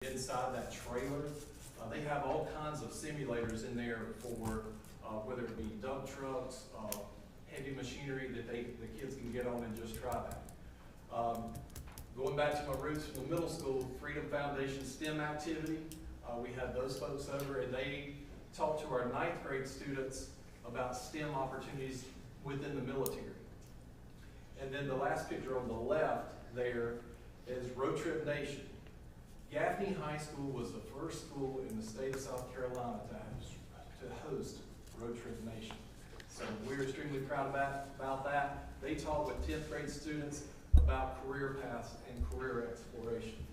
Inside that trailer, they have all kinds of simulators in there for whether it be dump trucks, heavy machinery that the kids can get on and just try that. Going back to my roots from the middle school, Freedom Foundation STEM activity, we had those folks over and they talked to our 9th grade students about STEM opportunities within the military. And then the last picture on the left there is Road Trip Nation. Gaffney High School was the first school in the state of South Carolina to host Road Trip Nation. So we're extremely proud about that. They taught with 10th grade students about career paths and career exploration.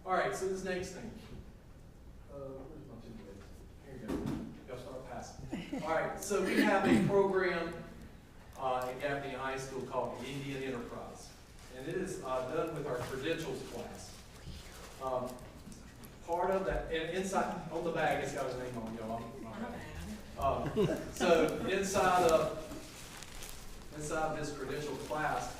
All right, so this next thing. Where's my two kids? Here you go. Y'all start passing. All right, so we have a program at Gaffney High School called the Indian Enterprise. And it is done with our credentials class. Part of that, and inside, on the bag, it's got his name on, y'all. So inside this credential class,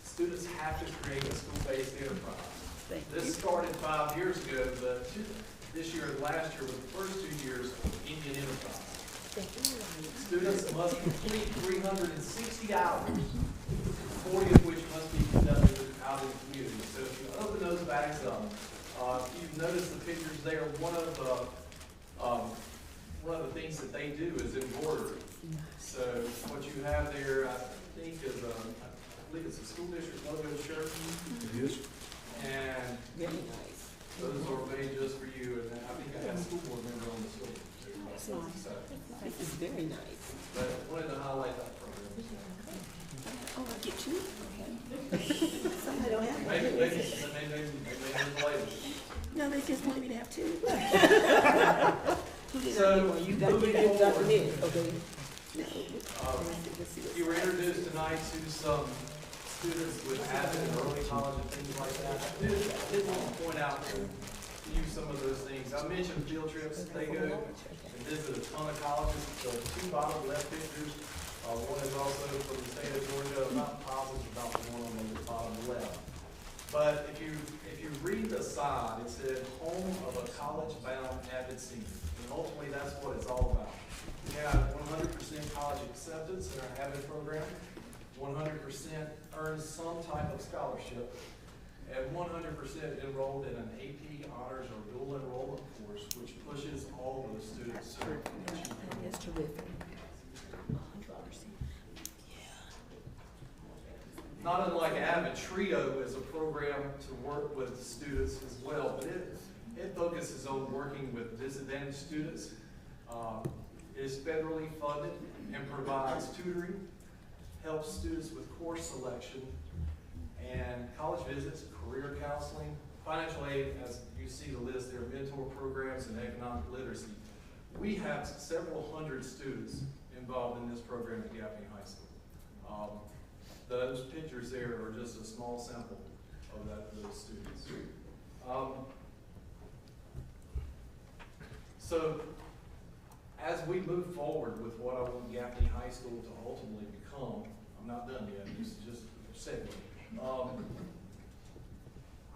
students have to create a school-based enterprise. This started 5 years ago, but this year and last year were the first 2 years of Indian Enterprise. Students must complete 360 hours, 40 of which must be conducted out in the community. So if you open those bags up, you've noticed the pictures there. One of the things that they do is embroidery. So what you have there, I think, is I believe it's a school district logo Cherokee. It is. And very nice. Those are made just for you. And I think I have a school board member on the school. That's nice. So, This is very nice. but I wanted to highlight that program. Oh, I get two? Okay. Somebody don't have one. Maybe later. No, they just wanted me to have two. So, you got moving it. forward, Okay. you were introduced tonight to some students with Avid and early college and things like that. I did want to point out to you some of those things. I mentioned field trips. They go and visit a ton of colleges. The two bottom left pictures, one is also from the state of Georgia. I'm not positive about the one on the bottom left. But if you read the side, it said home of a college-bound Avid senior. And ultimately, that's what it's all about. We have 100% college acceptance in our Avid program. 100% earns some type of scholarship, and 100% enrolled in an AP honors or dual enrollment course, which pushes all those students to achieve. That's terrific. 100%. Not unlike Avid, Trio is a program to work with students as well, but it focuses on working with disadvantaged students. It is federally funded and provides tutoring, helps students with course selection, and college visits, career counseling, financial aid, as you see the list there, mentor programs, and economic literacy. We have several hundred students involved in this program at Gaffney High School. Those pictures there are just a small sample of those students. So, as we move forward with what I want Gaffney High School to ultimately become, I'm not done yet, this is just a segue.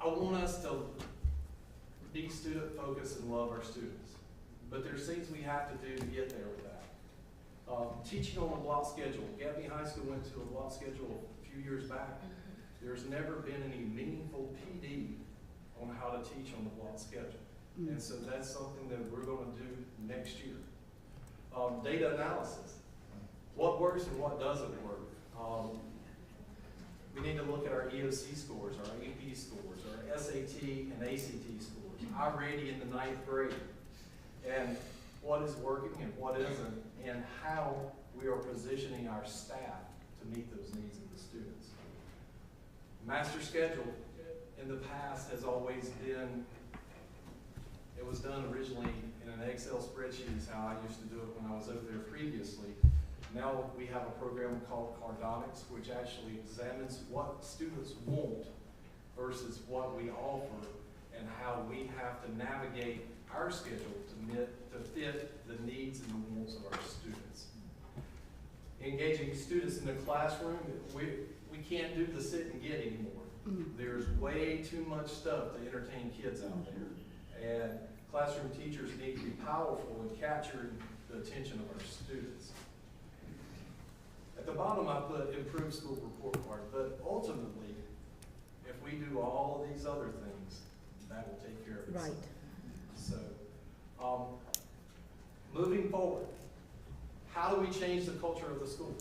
I want us to be student focused and love our students. But there's things we have to do to get there with that. Teaching on a block schedule. Gaffney High School went to a block schedule a few years back. There's never been any meaningful PD on how to teach on the block schedule. And so that's something that we're going to do next year. Data analysis. What works and what doesn't work. We need to look at our EOC scores, our AP scores, our SAT and ACT scores, iReady in the 9th grade, and what is working and what isn't, and how we are positioning our staff to meet those needs of the students. Master schedule in the past has always been, it was done originally in an Excel spreadsheet is how I used to do it when I was over there previously. Now we have a program called Cardonics, which actually examines what students want versus what we offer and how we have to navigate our schedule to fit the needs and the wants of our students. Engaging students in the classroom, we can't do the sit and get anymore. There's way too much stuff to entertain kids out there. And classroom teachers need to be powerful in capturing the attention of our students. At the bottom I put improved school report card, but ultimately, if we do all of these other things, that will take care of itself. Right. So, moving forward, how do we change the culture of the school?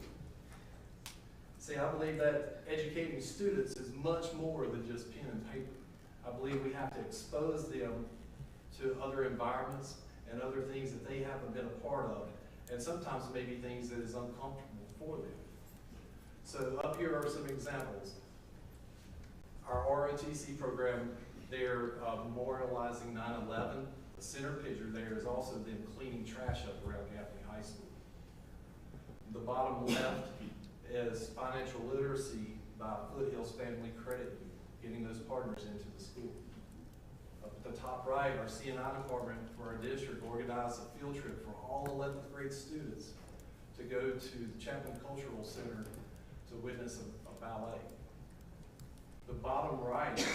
See, I believe that educating students is much more than just pen and paper. I believe we have to expose them to other environments and other things that they haven't been a part of, and sometimes maybe things that is uncomfortable for them. So up here are some examples. Our ROTC program, they're memorializing 9/11. The center picture there is also them cleaning trash up around Gaffney High School. The bottom left is financial literacy by Foothills Family Credit Union, getting those partners into the school. Up at the top right, our C&I department for our district organized a field trip for all 11th grade students to go to the Chapman Cultural Center to witness a ballet. The bottom right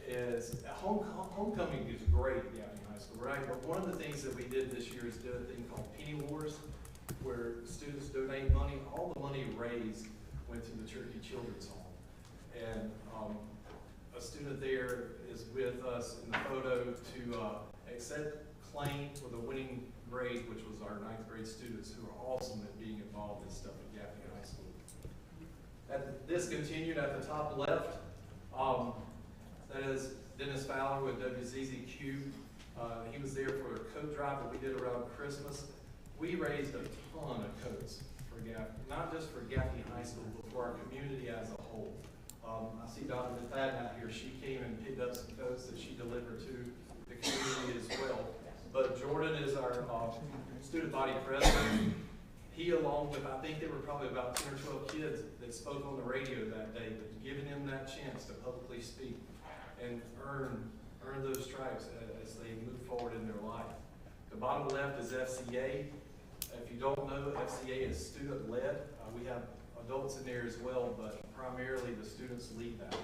is, homecoming is great at Gaffney High School, right? But one of the things that we did this year is do a thing called Penny Wars, where students donate money. All the money raised went to the Cherokee Children's Home. And a student there is with us in the photo to accept claim for the winning grade, which was our 9th grade students who are awesome at being involved in stuff at Gaffney High School. This continued at the top left. That is Dennis Fowler with WZZQ. He was there for a coat drive that we did around Christmas. We raised a ton of coats for Gaffney, not just for Gaffney High School, but for our community as a whole. I see Dr. McFadden out here. She came and picked up some coats that she delivered to the community as well. But Jordan is our student body president. He, along with, I think there were probably about 10 or 12 kids that spoke on the radio that day, but giving them that chance to publicly speak and earn those stripes as they move forward in their life. The bottom left is FCA. If you don't know, FCA is student-led. We have adults in there as well, but primarily the students lead that.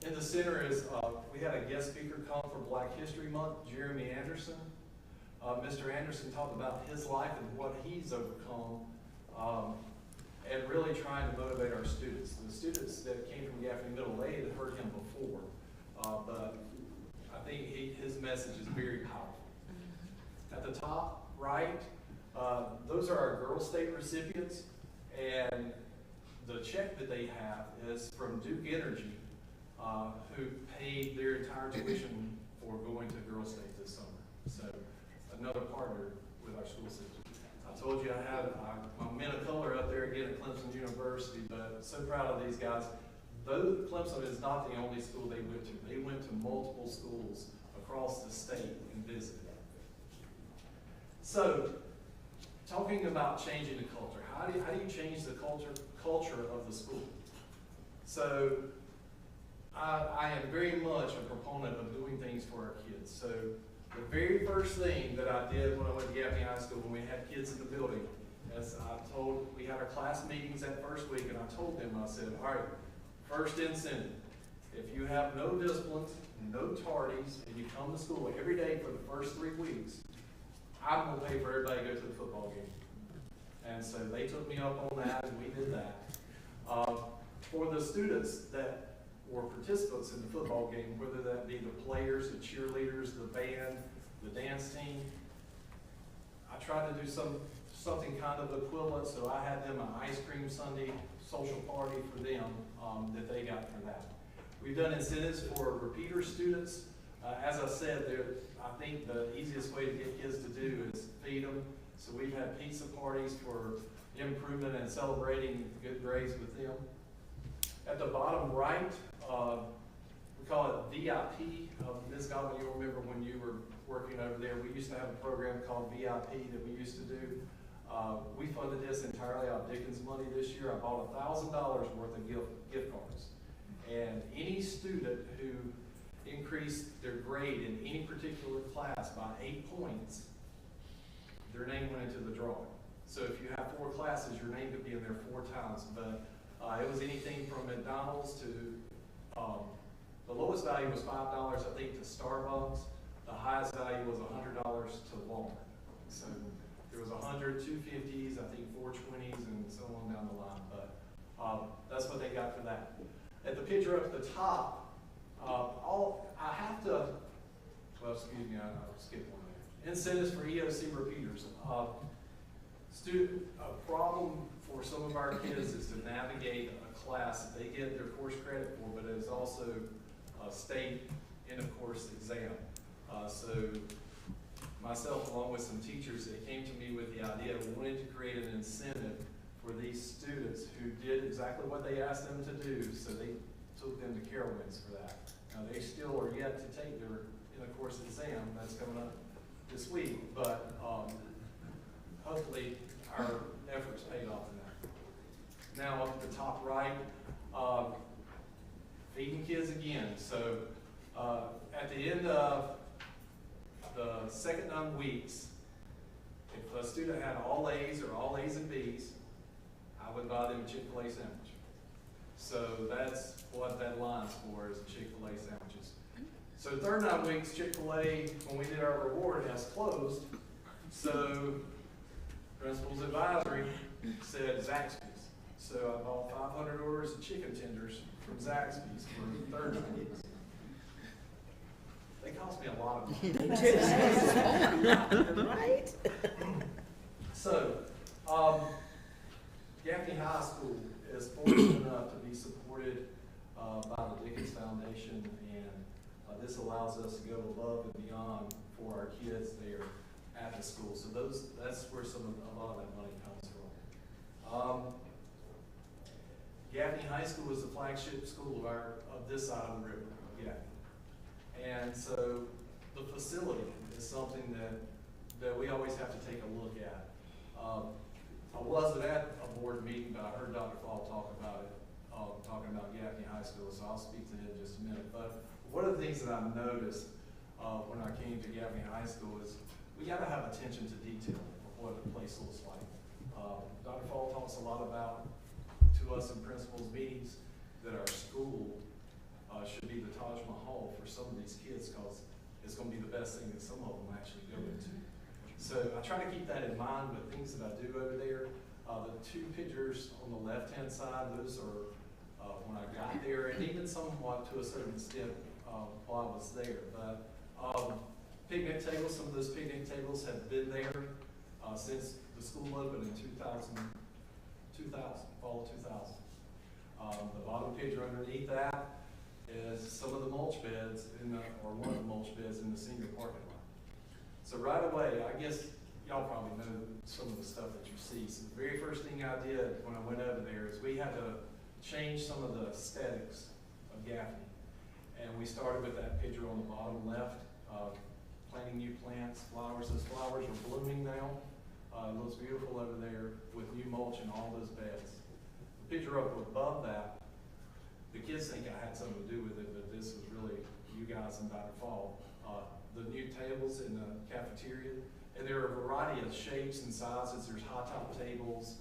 In the center is, we had a guest speaker come for Black History Month, Jeremy Anderson. Mr. Anderson talked about his life and what he's overcome, and really trying to motivate our students. The students that came from Gaffney Middle, they had heard him before, but I think his message is very powerful. At the top right, those are our Girl State recipients, and the check that they have is from Duke Energy, who paid their entire tuition for going to Girl State this summer. So another partner with our school system. I told you I had my men of color up there again at Clemson University, but so proud of these guys. Though Clemson is not the only school they went to. They went to multiple schools across the state and visited. So, talking about changing the culture, how do you change the culture of the school? So, I am very much a proponent of doing things for our kids. So, the very first thing that I did when I went to Gaffney High School, when we had kids in the building, as I told, we had our class meetings that first week, and I told them, I said, all right, first incentive, if you have no disciplines, no tardies, and you come to school every day for the first 3 weeks, I'm going to pay for everybody to go to the football game. And so they took me up on that, and we did that. For the students that were participants in the football game, whether that be the players, the cheerleaders, the band, the dance team, I tried to do something kind of equivalent, so I had them an ice cream Sunday social party for them that they got for that. We've done incentives for repeater students. As I said, I think the easiest way to get kids to do is feed them. So we've had pizza parties for improvement and celebrating good grades with them. At the bottom right, we call it VIP. Ms. Godwin, you'll remember when you were working over there, we used to have a program called VIP that we used to do. We funded this entirely out of Dickens money this year. I bought $1,000 worth of gift cards. And any student who increased their grade in any particular class by 8 points, their name went into the drawing. So if you have 4 classes, your name could be in there 4 times. But it was anything from McDonald's to The lowest value was $5, I think, to Starbucks. The highest value was $100 to Walmart. So there was 100, 250s, I think 420s, and so on down the line. But that's what they got for that. At the picture up at the top, I have to, well, excuse me, I'll skip one there. Incentives for EOC repeaters. A problem for some of our kids is to navigate a class that they get their course credit for, but it's also a state end of course exam. So myself, along with some teachers, they came to me with the idea of wanting to create an incentive for these students who did exactly what they asked them to do. So they took them to Carowinds for that. Now they still are yet to take their end of course exam. That's coming up this week, but hopefully our efforts paid off in that. Now up at the top right, feeding kids again. So at the end of the second 9 weeks, if a student had all A's or all A's and B's, I would buy them a Chick-fil-A sandwich. So that's what that line's for, is Chick-fil-A sandwiches. So third 9 weeks, Chick-fil-A, when we did our reward, has closed. So principal's advisory said Zaxby's. So I bought 500 orders of chicken tenders from Zaxby's for the third 9 weeks. They cost me a lot of money. Right? So, Gaffney High School is fortunate enough to be supported by the Dickens Foundation, and this allows us to go above and beyond for our kids there at the school. So that's where a lot of that money comes from. Gaffney High School is the flagship school of this side of the river, Gaffney. And so the facility is something that we always have to take a look at. I wasn't at a board meeting, but I heard Dr. Fall talk about it, talking about Gaffney High School, so I'll speak to it in just a minute. But one of the things that I've noticed when I came to Gaffney High School is we got to have attention to detail of what a place looks like. Dr. Fall talks a lot about, to us in principals meetings, that our school should be the Taj Mahal for some of these kids, because it's going to be the best thing that some of them actually go into. So I try to keep that in mind with things that I do over there. The 2 pictures on the left-hand side, those are when I got there, and even somewhat to a certain extent while I was there. But picnic tables, some of those picnic tables have been there since the school opened in 2000, fall of 2000. The bottom picture underneath that is some of the mulch beds or one of the mulch beds in the senior parking lot. So right away, I guess y'all probably know some of the stuff that you see. So the very first thing I did when I went over there is we had to change some of the aesthetics of Gaffney. And we started with that picture on the bottom left, planting new plants, flowers. Those flowers are blooming now. It looks beautiful over there with new mulch in all those beds. The picture up above that, the kids think I had something to do with it, but this was really you guys and Dr. Fall. The new tables in the cafeteria, and there are a variety of shapes and sizes. There's high top tables,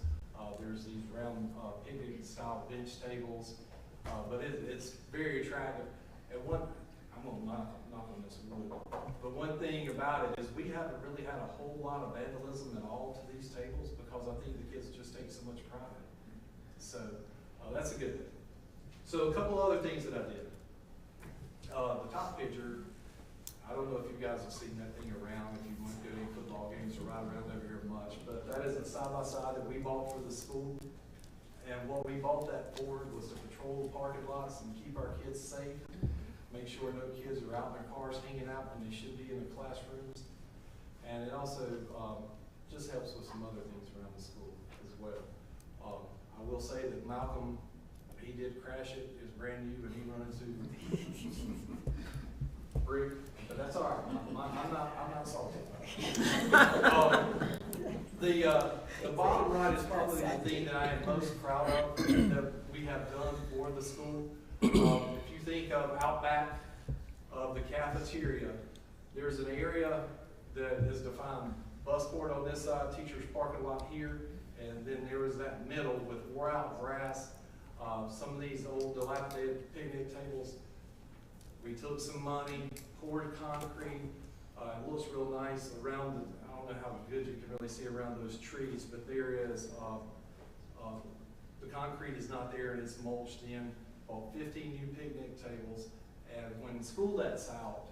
there's these round picnic style bench tables, but it's very attractive. And I'm gonna knock on this wood, but one thing about it is we haven't really had a whole lot of vandalism at all to these tables, because I think the kids just take so much pride in it. So that's a good thing. So a couple other things that I did. The top picture, I don't know if you guys have seen that thing around, if you went to any football games or ride around over here much, but that is a side-by-side that we bought for the school. And what we bought that for was to patrol the parking lots and keep our kids safe, make sure no kids are out in their cars hanging out when they should be in the classrooms. And it also just helps with some other things around the school as well. I will say that Malcolm, he did crash it. It's brand new, and he run into brick, but that's all right. I'm not salty about it. The bottom right is probably the thing that I am most proud of that we have done for the school. If you think of out back of the cafeteria, there's an area that is defined bus board on this side, teacher's parking lot here, and then there was that middle with wore out grass. Some of these old dilapidated picnic tables, we took some money, poured concrete. It looks real nice around the, I don't know how good you can really see around those trees, but there is, the concrete is not there and it's mulched in. Bought 15 new picnic tables, and when school lets out,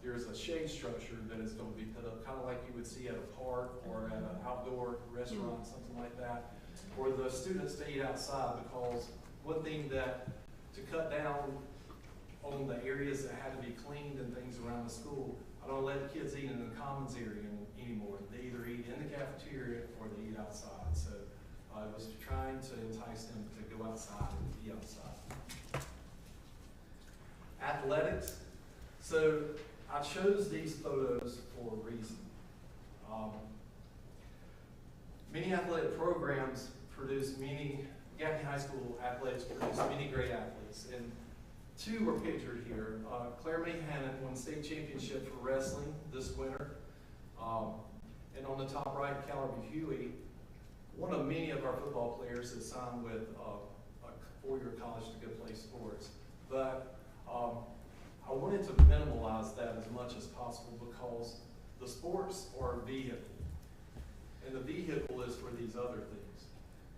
there's a shade structure that is going to be put up, kind of like you would see at a park or at an outdoor restaurant, something like that, for the students to eat outside. Because one thing that to cut down on the areas that had to be cleaned and things around the school, I don't let the kids eat in the commons area anymore. They either eat in the cafeteria or they eat outside. So I was trying to entice them to go outside and be outside. Athletics. So I chose these photos for a reason. Many athletic programs produce Gaffney High School athletics produce many great athletes. And two are pictured here. Claire May Hannon won state championship for wrestling this winter. And on the top right, Callum Huey, one of many of our football players that signed with a four-year college to go play sports. But I wanted to minimalize that as much as possible because the sports are a vehicle. And the vehicle is for these other things.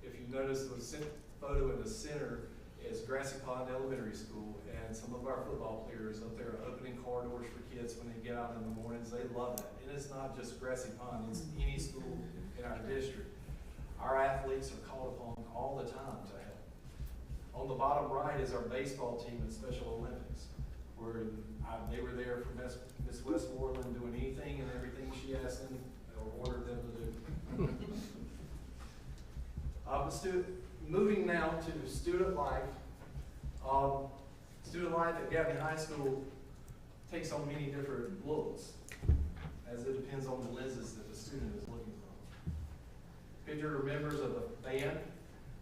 If you notice the photo in the center is Grassy Pond Elementary School, and some of our football players up there are opening car doors for kids when they get out in the mornings. They love that. And it's not just Grassy Pond, it's any school in our district. Our athletes are called upon all the time to help. On the bottom right is our baseball team at Special Olympics, where they were there for Miss Westmoreland doing anything and everything she asked them or ordered them to do. Moving now to student life. Student life at Gaffney High School takes on many different looks, as it depends on the lenses that the student is looking from. Picture are members of the band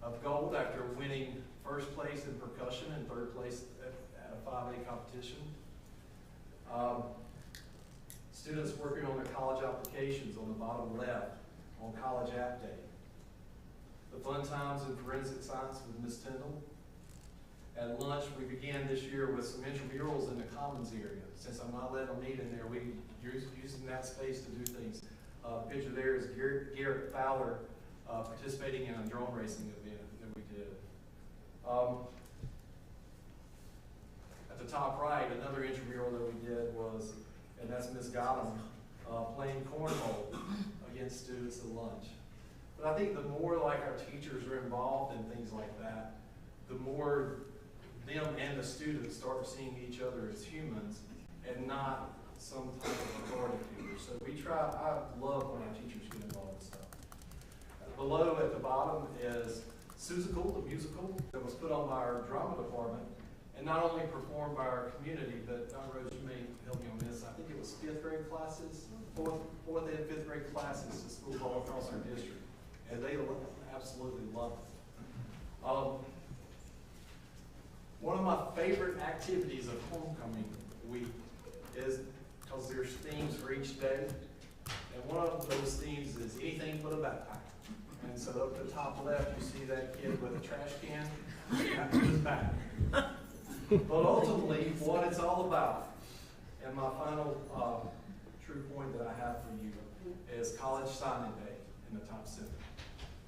of gold after winning first place in percussion and third place at a 5A competition. Students working on their college applications on the bottom left on College App Day. The fun times in forensic science with Ms. Tyndall. At lunch, we began this year with some intramurals in the commons area. Since I'm not letting them eat in there, we using that space to do things. Picture there is Garrett Fowler participating in a drone racing event that we did. At the top right, another intramural that we did was, and that's Ms. Gotham, playing cornhole against students at lunch. But I think the more like our teachers are involved in things like that, the more them and the students start seeing each other as humans and not some type of authority figure. So we try, I love when our teachers get involved in stuff. Below at the bottom is Susical, the musical that was put on by our drama department, and not only performed by our community, but Rose, you may help me on this. I think it was fifth grade classes, fourth and fifth grade classes to schools all across our district, and they absolutely love it. One of my favorite activities of homecoming week is because there's themes for each day, and one of those themes is anything but a backpack. And so up at the top left, you see that kid with a trash can, that's his back. But ultimately, what it's all about, and my final true point that I have for you, is college signing day in the top center.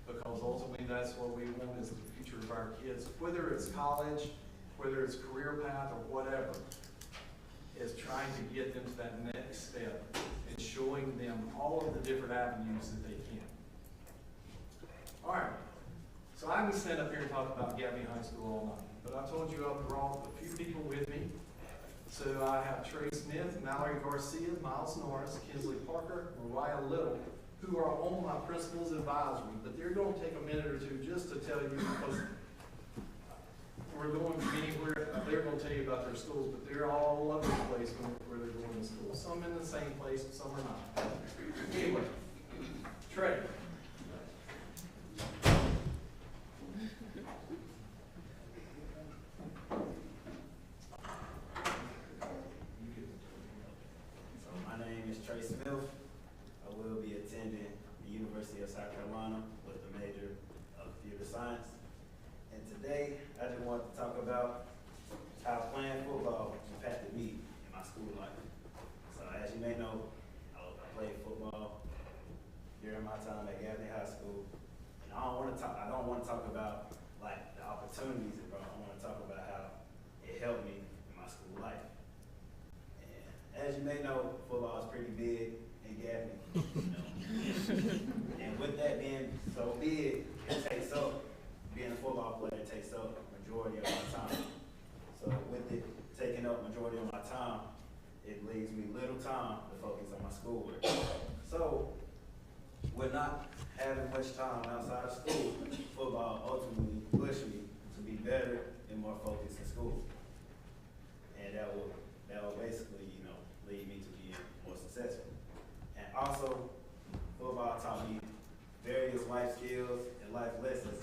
Because ultimately, that's what we want is the future of our kids, whether it's college, whether it's career path, or whatever, is trying to get them to that next step and showing them all of the different avenues that they can. All right, so I can stand up here and talk about Gaffney High School all night, but I told you I brought a few people with me. So I have Trey Smith, Mallory Garcia, Miles Norris, Kinsley Parker, Mariah Little, who are on my principal's advisory, but they're going to take a minute or two just to tell you, because we're going from anywhere, they're going to tell you about their schools, but they're all over the place where they're going to school. Some in the same place, some are not. Anyway, Trey. My name is Trey Smith. I will be attending the University of South Carolina with the major of theater science. And today my time at Gaffney High School. And I don't want to talk about like the opportunities it brought. I want to talk about how it helped me in my school life. And as you may know, football is pretty big in Gaffney. You know? And with that being so big, it takes up, being a football player takes up a majority of my time. So with it taking up majority of my time, it leaves me little time to focus on my schoolwork. So with not having much time outside of school, football ultimately pushed me to be better and more focused in school. And that will basically, you know, lead me to being more successful. And also, football taught me various life skills and life lessons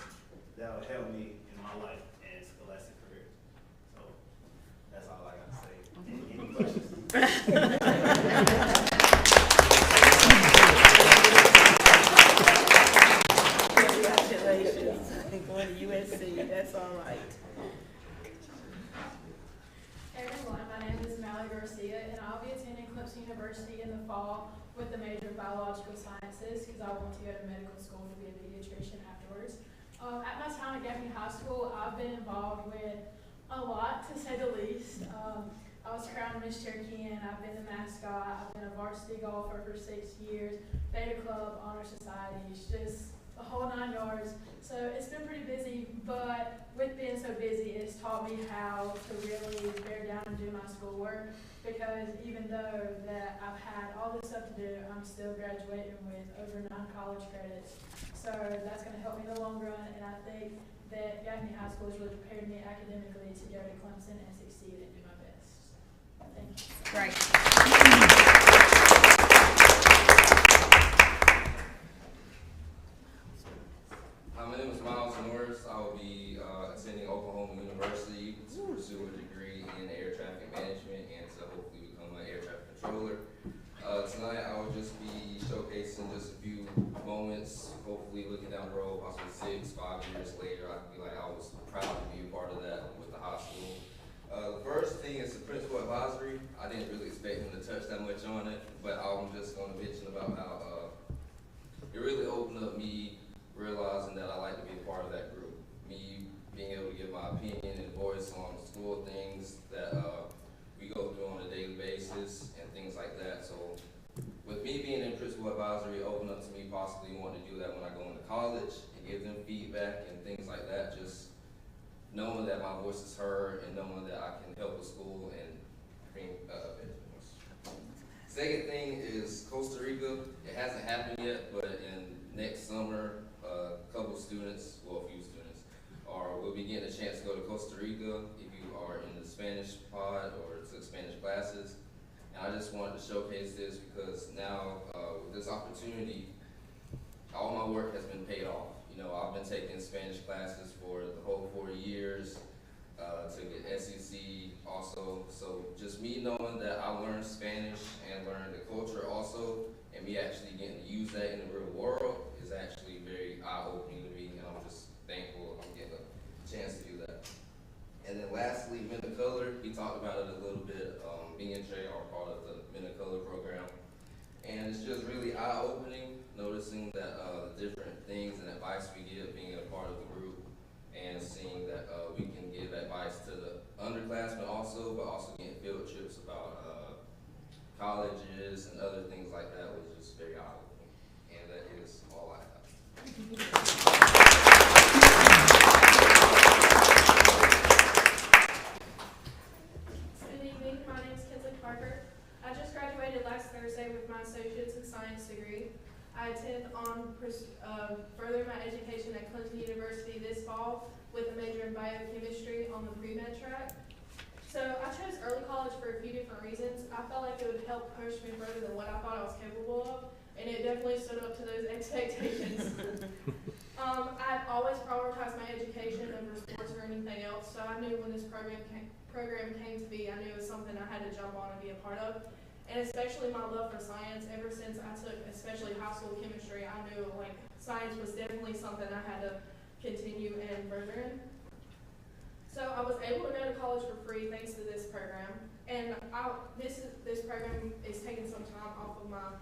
that will help me in my life and scholastic career. So that's all I got to say. Any questions? Congratulations. Going to USC, that's all right. Hey everyone, my name is Mallory Garcia, and I'll be attending Clemson University in the fall with the major of biological sciences because I want to go to medical school to be a pediatrician afterwards. At my time at Gaffney High School, I've been involved with a lot, to say the least. I was crowned Miss Cherokee, and I've been the mascot. I've been a varsity golfer for 6 years, Beta Club, Honor Societies, just the whole 9 yards. So it's been pretty busy, but with being so busy, it's taught me how to really bear down and do my schoolwork, because even though that I've had all this stuff to do, I'm still graduating with over 9 college credits. So that's going to help me in the long run, and I think that Gaffney High School has really prepared me academically to go to Clemson and succeed and do my best. Thank you. Great. Hi, my name is Miles Norris. I will be attending Oklahoma University to pursue a degree in air traffic management and to hopefully become an air traffic controller. Tonight I will just be showcasing just a few moments, hopefully looking down the road, possibly 5 years later, I can be like, I was proud to be a part of that with the high school. The first thing is the principal advisory. I didn't really expect him to touch that much on it, but I'm just going to mention about how it really opened up me realizing that I like to be a part of that group. Me being able to give my opinion and voice on school things that we go through on a daily basis and things like that. So with me being in principal advisory, it opened up to me possibly wanting to do that when I go into college and give them feedback and things like that. Just knowing that my voice is heard and knowing that I can help the school and bring benefits. Second thing is Costa Rica. It hasn't happened yet, but in next summer, a couple students, well, a few students, will be getting a chance to go to Costa Rica if you are in the Spanish pod or took Spanish classes. And I just wanted to showcase this because now with this opportunity, all my work has been paid off. You know, I've been taking Spanish classes for the whole 4 years to get SEC also. So just me knowing that I learned Spanish and learned the culture also, and me actually getting to use that in the real world is actually very eye-opening to me, and I'm just thankful I'm getting a chance to do that. And then lastly, Men of Color. We talked about it a little bit. Me and Jay are part of the Men of Color program. And it's just really eye-opening, noticing that the different things and advice we give being a part of the group, and seeing that we can give advice to the underclassmen also, but also getting field trips about colleges and other things like that was just very eye-opening. And that is all I have. Good evening, my name is Kinsley Parker. I just graduated last Thursday with my Associate's in Science degree. I intend on furthering my education at Clemson University this fall with a major in biochemistry on the pre-med track. So I chose early college for a few different reasons. I felt like it would help push me further than what I thought I was capable of, and it definitely stood up to those expectations. I've always prioritized my education over sports or anything else, so I knew when this program came to be, I knew it was something I had to jump on and be a part of. And especially my love for science, ever since I took especially high school chemistry, I knew like science was definitely something I had to continue and further in. So I was able to go to college for free thanks to this program. And this program is taking some time off of my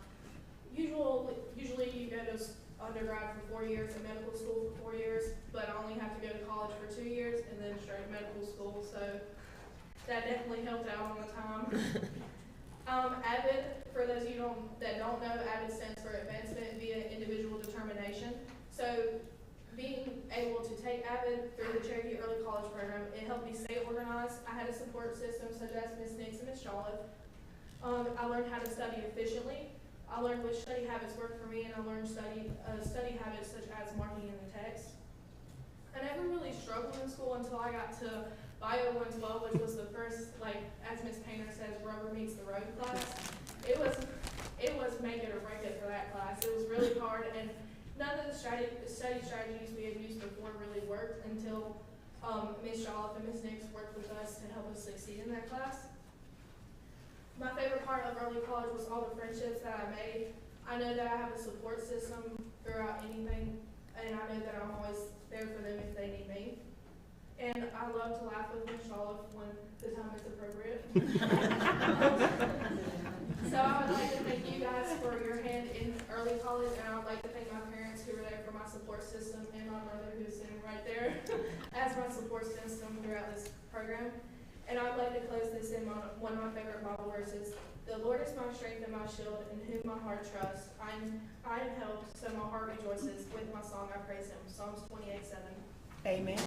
Usually you go to undergrad for 4 years and medical school for 4 years, but I only have to go to college for 2 years and then straight to medical school, so that definitely helped out on the time. AVID, for those of you that don't know, AVID stands for Advancement via Individual Determination. So being able to take AVID through the Cherokee Early College Program, it helped me stay organized. I had a support system such as Ms. Nix and Ms. Jolliffe. I learned how to study efficiently. I learned which study habits worked for me, and I learned study habits such as marking in the text. I never really struggled in school until I got to Bio 112, which was the first, like, as Ms. Painter says, rubber meets the road class. It was make it or break it for that class. It was really hard, and none of the study strategies we had used before really worked until Ms. Jolliffe and Ms. Nix worked with us to help us succeed in that class. My favorite part of early college was all the friendships that I made. I know that I have a support system throughout anything, and I know that I'm always there for them if they need me. And I love to laugh with Ms. Jolliffe when the time is appropriate. So I would like to thank you guys for your hand in early college, and I would like to thank my parents who were there for my support system, and my brother who's sitting right there as my support system throughout this program. And I would like to close this in one of my favorite Bible verses. The Lord is my strength and my shield, in whom my heart trusts. I am helped, so my heart rejoices. With my song I praise him. Psalms 28:7. Amen.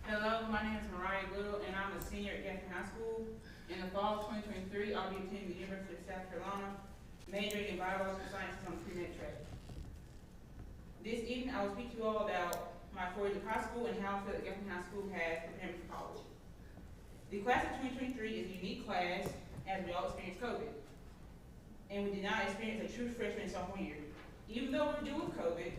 Hello, my name is Mariah Little, and I'm a senior at Gaffney High School. In the fall of 2023, I'll be attending the University of South Carolina, majoring in biological sciences on the pre-med track. This evening, I will speak to you all about my 4 years of high school and how I feel that Gaffney High School has prepared me for college. The class of 2023 is a unique class as we all experienced COVID. And we did not experience a true freshman and sophomore year. Even though we're dealing with COVID,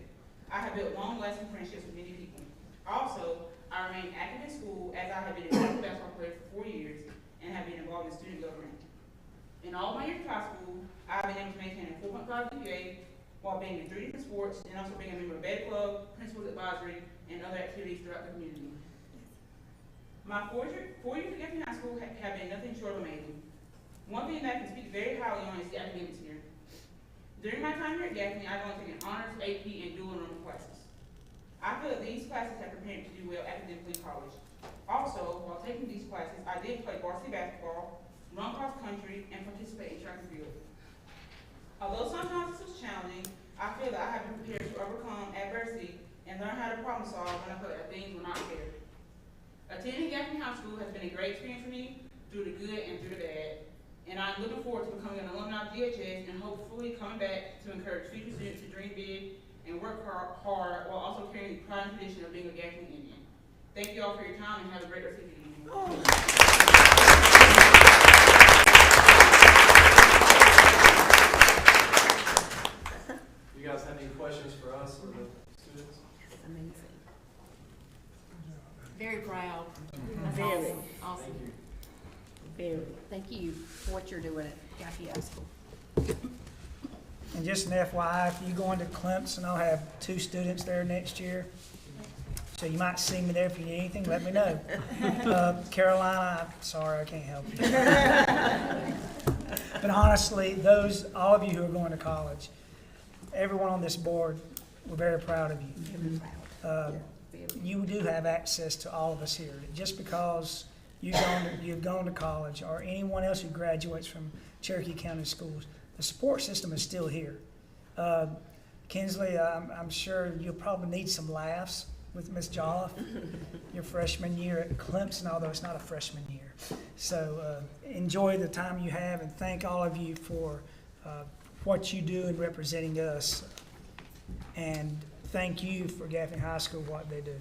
I have built long-lasting friendships with many people. Also, I remain active in school as I have been a college basketball player for 4 years and have been involved in student government. In all my years of high school, I've been able to maintain a 4.5 GPA while being in 3 different sports and also being a member of Bed Club, Principals Advisory, and other activities throughout the community. My 4 years at Gaffney High School have been nothing short of amazing. One thing that I can speak very highly on is the academics here. During my time here at Gaffney, I've only taken honors, AP, and dual enrollment classes. I feel that these classes have prepared me to do well academically in college. Also, while taking these classes, I did play varsity basketball, run cross country, and participate in track and field. Although sometimes this was challenging, I feel that I have been prepared to overcome adversity and learn how to problem solve when I feel that things were not fair. Attending Gaffney High School has been a great experience for me through the good and through the bad. And I'm looking forward to becoming an alumni of GHS and hopefully coming back to encourage future students to dream big and work hard while also carrying the pride and tradition of being a Gaffney Indian. Thank you all for your time and have a great rest of the evening. You guys have any questions for us or the students? Amazing. Very proud. Mm-hmm. Very Thank awesome. you. Very. Thank you for what you're doing at Gaffney High School. And just an FYI, if you go into Clemson, I'll have 2 students there next year. So you might see me there. If you need anything, let me know. Carolina, I'm sorry, I can't help you. But honestly, all of you who are going to college, everyone on this board, we're very proud of you. Very proud. You do have access to all of us here. Just because you've gone to college, or anyone else who graduates from Cherokee County Schools, the support system is still here. Kinsley, I'm sure you'll probably need some laughs with Ms. Jolliffe your freshman year at Clemson, although it's not a freshman year. So enjoy the time you have, and thank all of you for what you do in representing us. And thank you for Gaffney High School, what they do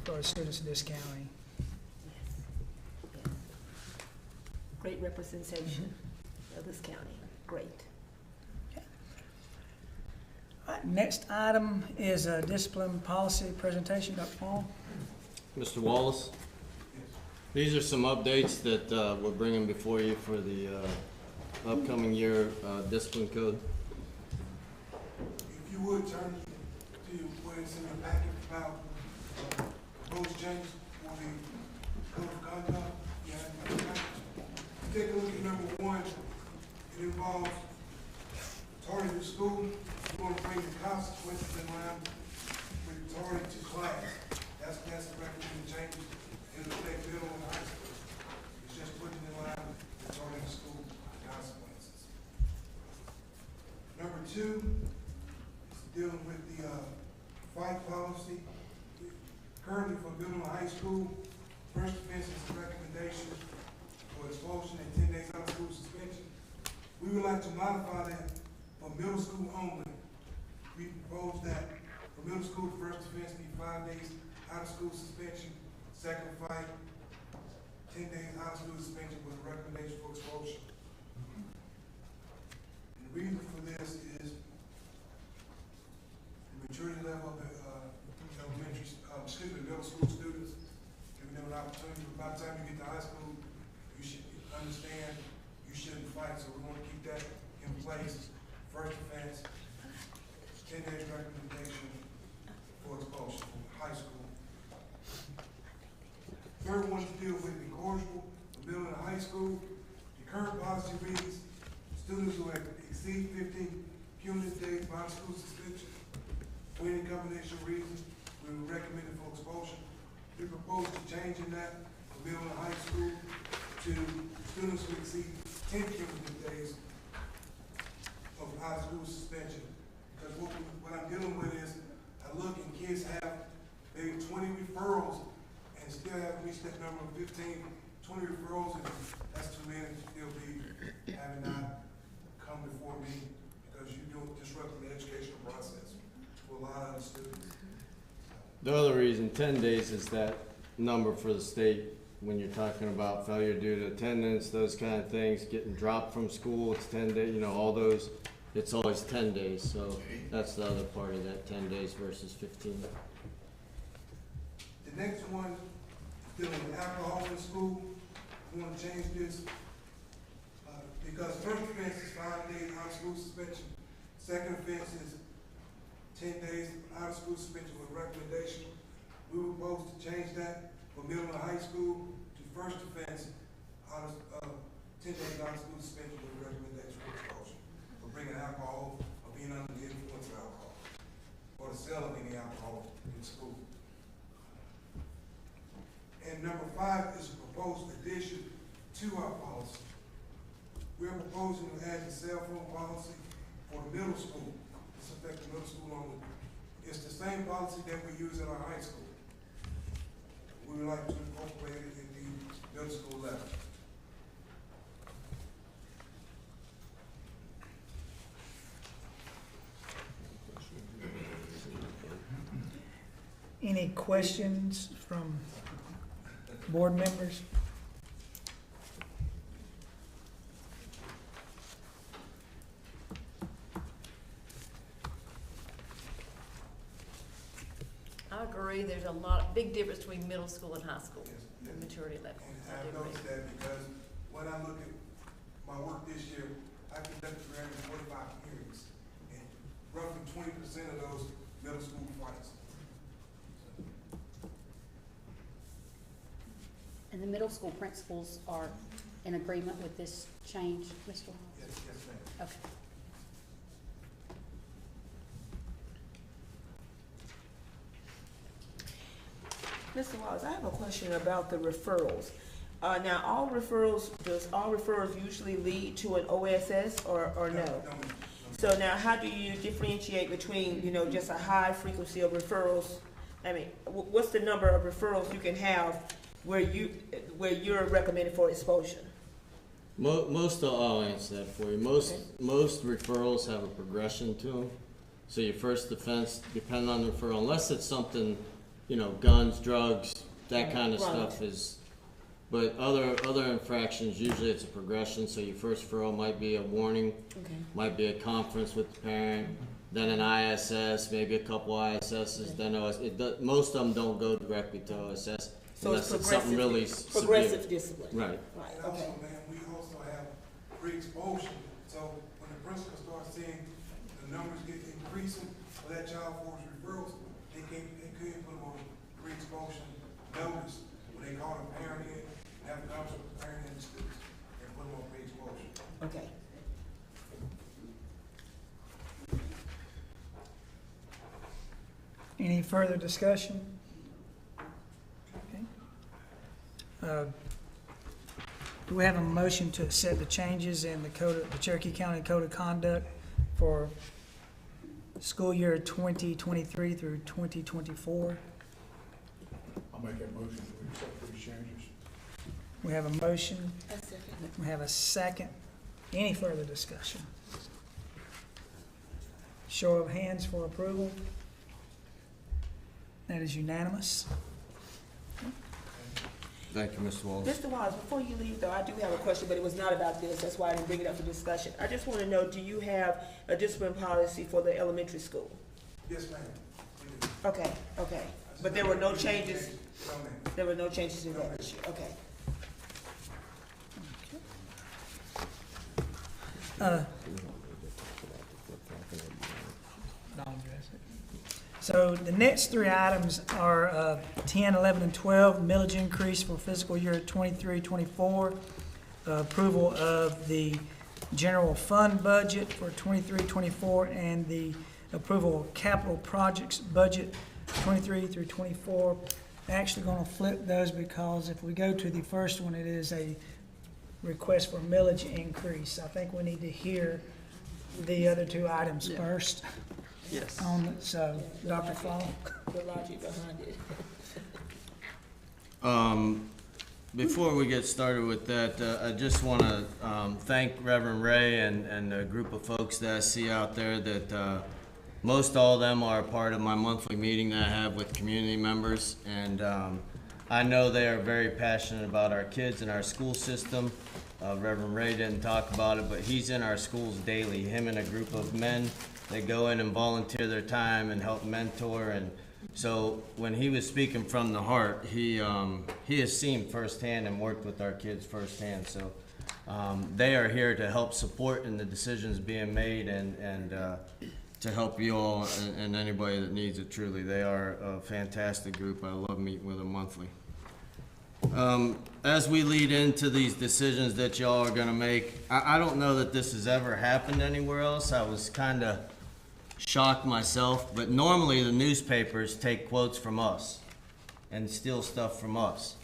for our students in this county. Yes. Great representation of this county. Great. All right, next item is a discipline policy presentation. Dr. Paul? Mr. Wallace, these are some updates that we're bringing before you for the upcoming year discipline code. If you would turn to where it's in the packet about proposed changes for the code of conduct. Take a look at number 1. It involves tardy to school. We want to bring the consequences in line with tardy to class. That's the recommended changes in effect middle and high school. It's just putting in line with tardy to school consequences. Number 2 is dealing with the fight policy. Currently for middle and high school, first offense is a recommendation for expulsion and 10 days out of school suspension. We would like to modify that for middle school only. We propose that for middle school, the first offense be 5 days out of school suspension, second fight, 10 days out of school suspension with a recommendation for expulsion. And the reason for this is the maturity level of the middle school students, giving them an opportunity. By the time you get to high school, you should understand you shouldn't fight, so we want to keep that in place. First offense, 10 days recommendation for expulsion from high school. Third one to deal with the incorrigible for middle and high school. The current policy reads, students who have exceed 15 punitive days by school suspension for any combination of reasons, we would recommend it for expulsion. We propose to changing that for middle and high school to students who exceed 10 punitive days of out of school suspension. Because what I'm dealing with is, I look and kids have maybe 20 referrals and still haven't reached that number of 15, 20 referrals, and that's too many to still be having not come before me, because you do disrupt the educational process for a lot of the students. The other reason 10 days is that number for the state when you're talking about failure due to attendance, those kind of things, getting dropped from school, it's 10 days, you know, all those, it's always 10 days. So that's the other part of that, 10 days versus 15. The next one, dealing with alcohol in school, we want to change this because first offense is 5 days out of school suspension. Second offense is 10 days out of school suspension with recommendation. We were supposed to change that for middle and high school to first offense out of 10 days out of school suspension with recommendation for expulsion for bringing alcohol or being under the influence of alcohol or the sale of any alcohol in school. And number 5 is a proposed addition to our policy. We're proposing to add the cell phone policy for the middle school. This affects the middle school only. It's the same policy that we use at our high school. We would like to incorporate it in the middle school level. Any questions from board members? I agree, there's a big difference between middle school and high school, the maturity level. And I do I've noticed agree. that because when I look at my work this year, I conducted 345 hearings, and roughly 20% of those middle school fights. And the middle school principals are in agreement with this change, Mr. Wallace? Yes, ma'am. Okay. Mr. Wallace, I have a question about the referrals. Now, does all referrals usually lead to an OSS or no? No. So now, how do you differentiate between, you know, just a high frequency of referrals? I mean, what's the number of referrals you can have where you're recommended for expulsion? I'll answer that for you. Most referrals have a progression to them. So your first offense, depending on the referral, unless it's something, you know, guns, drugs, that kind of stuff is. But other infractions, usually it's a progression. So your first referral might be a warning, might be a conference with the parent, then an ISS, maybe a couple ISSs, then OSS. Most of them don't go directly to OSS. So unless it's something really progressive severe. discipline. Right. And also, man, we also have pre-expulsion. So when the principal starts seeing the numbers get increasing for that child for his referrals, they couldn't put them on pre-expulsion they call them parent in, have an option with parent in the students, and put them on page motion. Okay. Any further discussion? Okay. Do we have a motion to accept the changes in the Cherokee County Code of Conduct for school year 2023 through 2024? I'll make that motion to accept these changes. We have a motion. A second. We have a second. Any further discussion? Show of hands for approval. That is unanimous. Thank you, Mr. Wallace. Mr. Wallace, before you leave though, I do have a question, but it was not about this, that's why I didn't bring it up for discussion. I just wanna know, do you have a discipline policy for the elementary school? Yes, ma'am. We do. Okay, okay, but there were no changes, No, ma'am. there were no changes in that issue, okay. So the next three items are 10, 11, and 12, millage increase for fiscal year 23-24, approval of the general fund budget for 23-24, and the approval of capital projects budget 23 through 24. I'm actually going to flip those because if we go to the first one, it is a request for millage increase. I think we need to hear the other two items first. Yes. So, Dr. Fall. The logic behind it. Before we get started with that, I just want to thank Reverend Ray and the group of folks that I see out there that most all of them are a part of my monthly meeting that I have with community members. And I know they are very passionate about our kids and our school system. Reverend Ray didn't talk about it, but he's in our schools daily, him and a group of men. They go in and volunteer their time and help mentor. And so when he was speaking from the heart, he has seen firsthand and worked with our kids firsthand. So they are here to help support in the decisions being made and to help you all and anybody that needs it. Truly, they are a fantastic group. I love meeting with them monthly. As we lead into these decisions that y'all are gonna make, I don't know that this has ever happened anywhere else. I was kind of shocked myself, but normally the newspapers take quotes from us and steal stuff from us.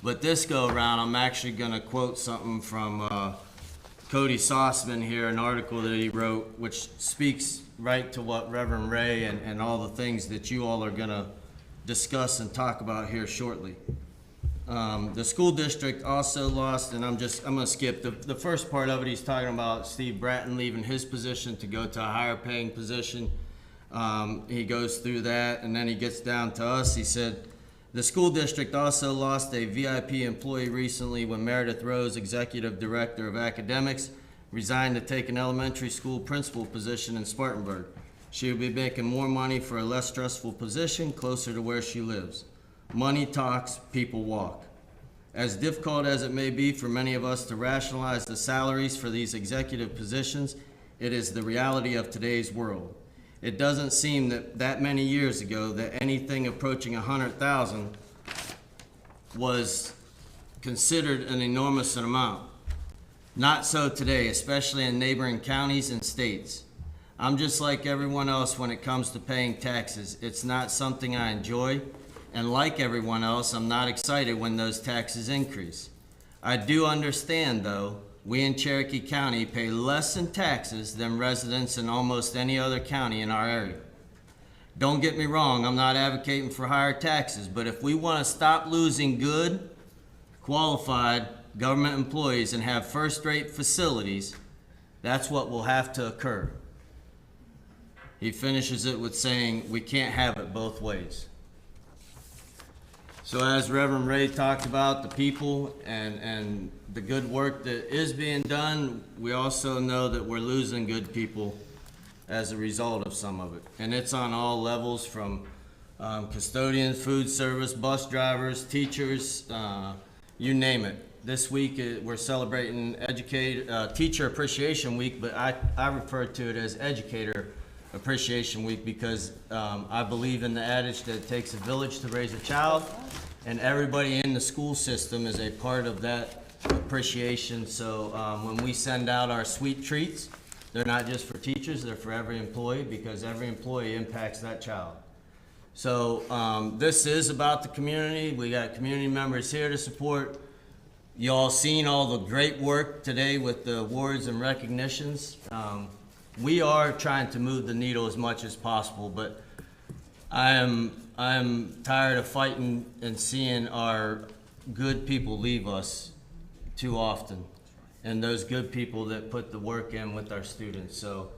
But this go around, I'm actually gonna quote something from Cody Sossman here, an article that he wrote, which speaks right to what Reverend Ray and all the things that you all are gonna discuss and talk about here shortly. The school district also lost, and I'm gonna skip the first part of it. He's talking about Steve Bratton leaving his position to go to a higher paying position. He goes through that, and then he gets down to us. He said, the school district also lost a VIP employee recently when Meredith Rose, executive director of academics, resigned to take an elementary school principal position in Spartanburg. She will be making more money for a less stressful position closer to where she lives. Money talks, people walk. As difficult as it may be for many of us to rationalize the salaries for these executive positions, it is the reality of today's world. It doesn't seem that many years ago that anything approaching 100,000 was considered an enormous amount. Not so today, especially in neighboring counties and states. I'm just like everyone else when it comes to paying taxes. It's not something I enjoy. And like everyone else, I'm not excited when those taxes increase. I do understand, though, we in Cherokee County pay less in taxes than residents in almost any other county in our area. Don't get me wrong, I'm not advocating for higher taxes, but if we want to stop losing good, qualified government employees and have first-rate facilities, that's what will have to occur. He finishes it with saying, we can't have it both ways. So as Reverend Ray talked about the people and the good work that is being done, we also know that we're losing good people as a result of some of it. And it's on all levels, from custodians, food service, bus drivers, teachers, you name it. This week we're celebrating Teacher Appreciation Week, but I refer to it as Educator Appreciation Week because I believe in the adage that it takes a village to raise a child. and everybody in the school system is a part of that appreciation. So when we send out our sweet treats, they're not just for teachers, they're for every employee, because every employee impacts that child. So this is about the community. We got community members here to support. You all seen all the great work today with the awards and recognitions. We are trying to move the needle as much as possible, but I'm tired of fighting and seeing our good people leave us too often, and those good people that put the work in with our students. So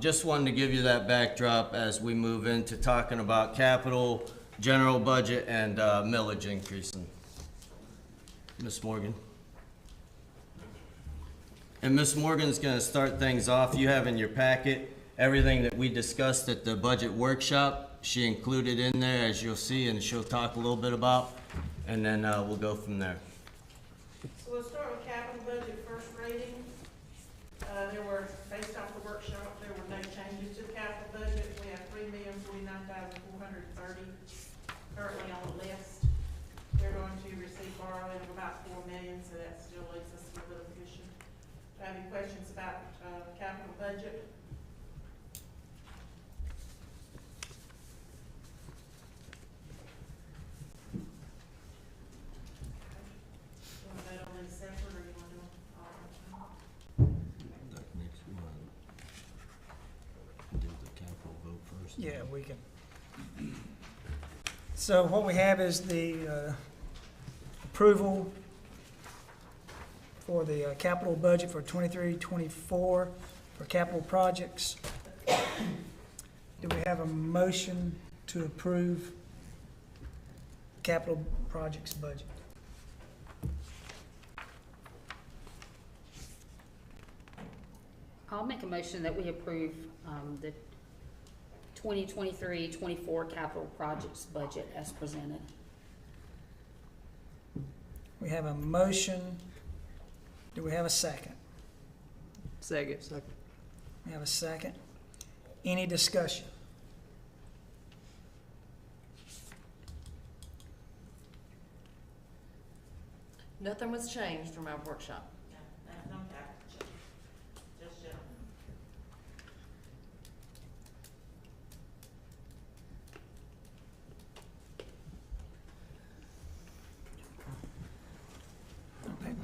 just wanted to give you that backdrop as we move into talking about capital, general budget, and millage increasing. Ms. Morgan. And Ms. Morgan's going to start things off. You have in your packet everything that we discussed at the budget workshop. She included in there, as you'll see, and she'll talk a little bit about, and then we'll go from there. So we'll start with capital budget first reading. There were, based off the workshop, there were no changes to the capital budget. We have $3,049,430 currently on the list. They're going to receive borrowing of about $4 million, so that still leaves us with a little cushion. Do you have any questions about capital budget? You want to vote on these separate, or you want to do them all at a time? That makes you want to do the capital vote first. Yeah, we can. So what we have is the approval for the capital budget for 23-24 for capital projects. Do we have a motion to approve capital projects budget? I'll make a motion that we approve the 2023-24 capital projects budget as presented. We have a motion. Do we have a second? Second. We have a second. Any discussion? Nothing was changed from our workshop. No capital change, just general. Okay.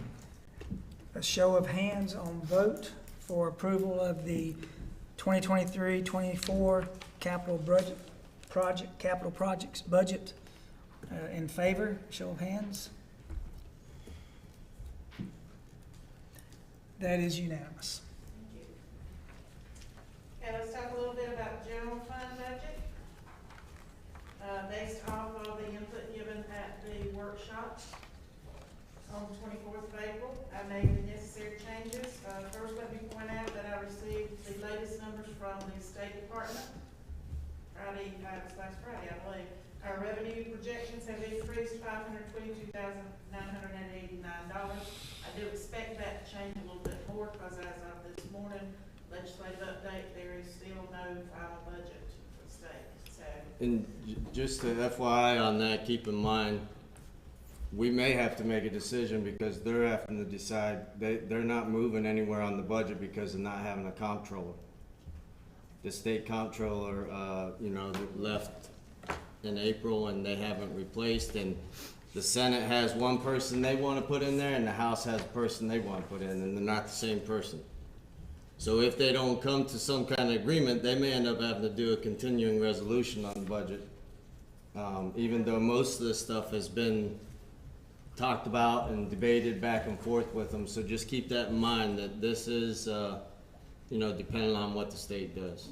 A show of hands on vote for approval of the 2023-24 capital projects budget. In favor, show of hands. That is unanimous. Thank you. Okay, let's talk a little bit about general fund budget. Based off of the input given at the workshop on the 24th of April, I made the necessary changes. First, let me point out that I received the latest numbers from the State Department Friday, last Friday, I believe. Our revenue projections have increased $522,989. I do expect that to change a little bit more, because as of this morning, legislative update, there is still no final budget for the state, so. And just to FYI on that, keep in mind, we may have to make a decision, because they're having to decide, they're not moving anywhere on the budget because of not having a comptroller. The state comptroller, left in April, and they haven't replaced, and the Senate has one person they want to put in there, and the House has a person they want to put in, and they're not the same person. So if they don't come to some kind of agreement, they may end up having to do a continuing resolution on the budget. Even though most of this stuff has been talked about and debated back and forth with them. So just keep that in mind, that this is, depending on what the state does.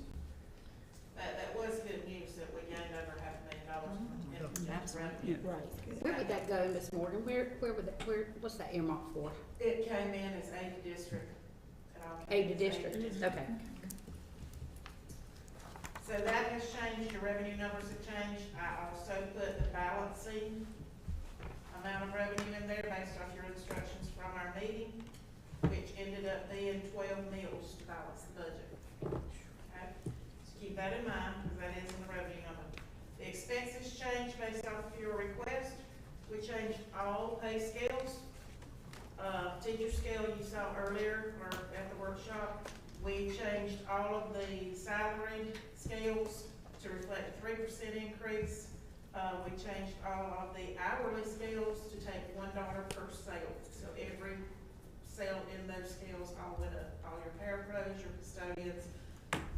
That was good news, that we gained over $500,000 in revenue. Right. Where would that go, Ms. Morgan? What's that earmarked for? It came in as aid to district. Aid to district, okay. So that has changed, your revenue numbers have changed. I also put the balancing amount of revenue in there based off your instructions from our meeting, which ended up being 12 mills to balance the budget. Okay, so keep that in mind, because that is in the revenue number. The expenses changed based off of your request. we changed all pay scales. Teacher scale you saw earlier or at the workshop. We changed all of the salaried scales to reflect a 3% increase. We changed all of the hourly scales to take $1 per sale. So every sale in those scales all went up. All your parapros, your custodians,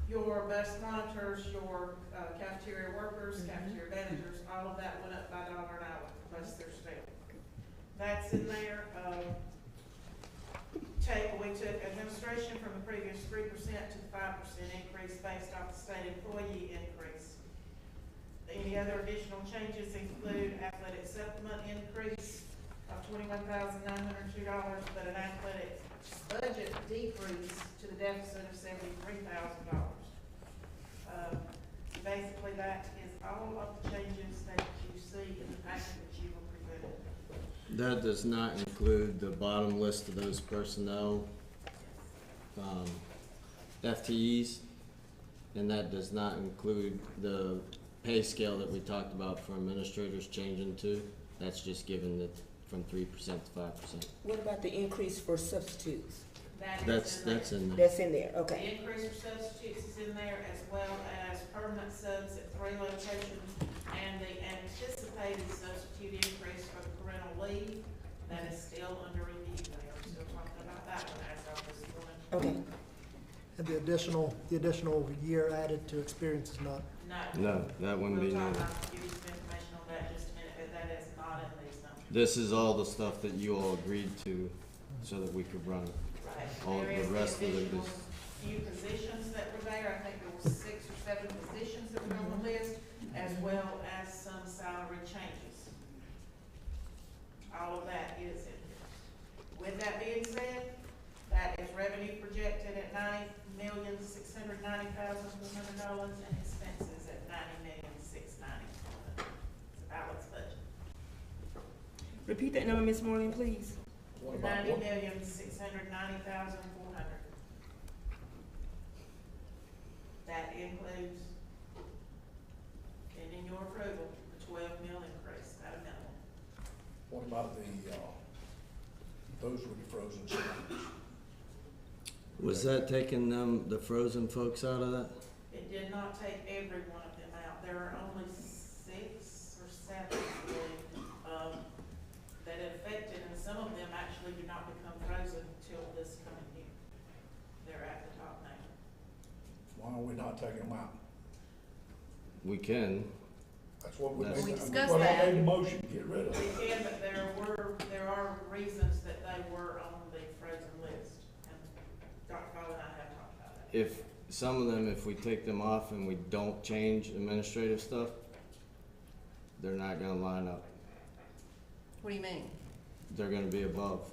your bus monitors, your cafeteria workers, cafeteria managers, all of that went up by $1 an hour plus their scale. That's in there. We took administration from the previous 3% to the 5% increase based off the state employee increase. Any other additional changes include athletic supplement increase of $21,902, but an athletic budget decrease to the deficit of $73,000. Basically, that is all of the changes that you see in the package that you were presented. That does not include the bottom list of those personnel, FTEs, and that does not include the pay scale that we talked about for administrators changing to. That's just given it from 3% to 5%. What about the increase for substitutes? That's in there. That's in there, okay. The increase for substitutes is in there, as well as permanent subs at 3 locations, and the anticipated substitute increase for the parental leave, that is still under review. They are still talking about that one as of this morning. Okay. And the additional year added to experience is not. No, that wouldn't be new. We'll give you some information on that in just a minute, but that is not in these numbers. This is all the stuff that you all agreed to so that we could run it. Right. All There the is rest of it additional is. few positions that were there. I think there were 6 or 7 positions that were on the list, as well as some salary changes. All of that is in here. With that being said, that is revenue projected at $90,690,400 and expenses at $90,690,000. It's a balanced budget. Repeat that number, Ms. Moreland, please. $90,690,400. That includes, pending your approval, the 12 mil increase at a minimum. What about those with the frozen salaries? Was that taking the frozen folks out of that? It did not take every one of them out. There are only 6 or 7, I believe, that it affected, and some of them actually do not become frozen until this coming year. They're at the top now. Why are we not taking them out? We can. That's what we That's- made. We discussed Well, I that. made the motion, to get rid of We it. can, but there are reasons that they were on the frozen list, and Dr. Fowler and I have talked about that. If some of them, if we take them off and we don't change administrative stuff, they're not gonna line up. What do you mean? They're gonna be above.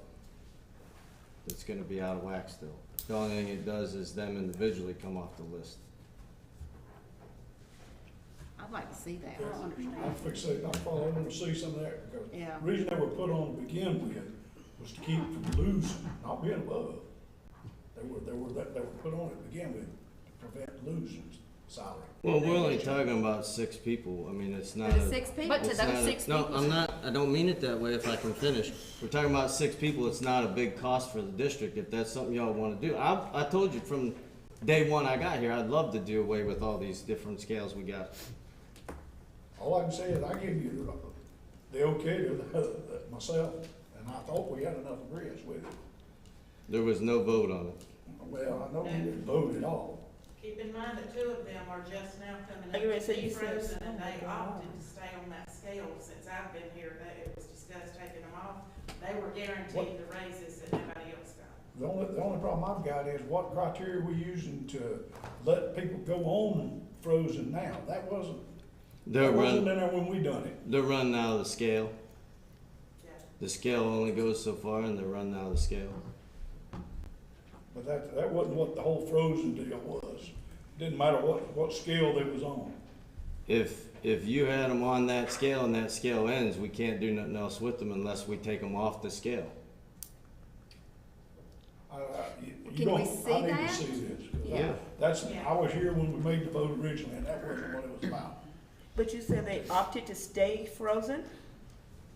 It's gonna be out of whack still. The only thing it does is them individually come off the list. I'd like to see that. Yeah. I don't understand. I want to see some of that, because Yeah. the reason they were put on to begin with was to keep from losing, not being above. They were put on to begin with to prevent losing salary. Well, we're only talking about 6 people. I mean, it's not. There's a- 6 people. it's Those not a- 6 No, people. I'm not, I don't mean it that way if I can finish. We're talking about 6 people. It's not a big cost for the district if that's something y'all wanna do. I told you from day one I got here, I'd love to do away with all these different scales we got. All I can say is I gave you the okay to myself, and I thought we had enough agreement with it. There was no vote on it. Well, I know we didn't vote at all. Keep in mind that 2 of them are just now coming Are you ready up to to say be you said- frozen, and oh my they God. opted to stay on that scale since I've been here, that it was discussed taking them off. They were guaranteed the raises that nobody else got. The only problem I've got is what criteria we using to let people go on frozen now. That wasn't in there when we done it. They're running out of the scale. Yeah. The scale only goes so far and they're running out of the scale. But that wasn't what the whole frozen deal was. Didn't matter what scale they was on. If you had them on that scale and that scale ends, we can't do nothing else with them unless we take them off the scale. Can we see I need that? to see this. 'Cause Yeah. I was here when we made the vote originally, and that wasn't what it was about. But you said they opted to stay frozen?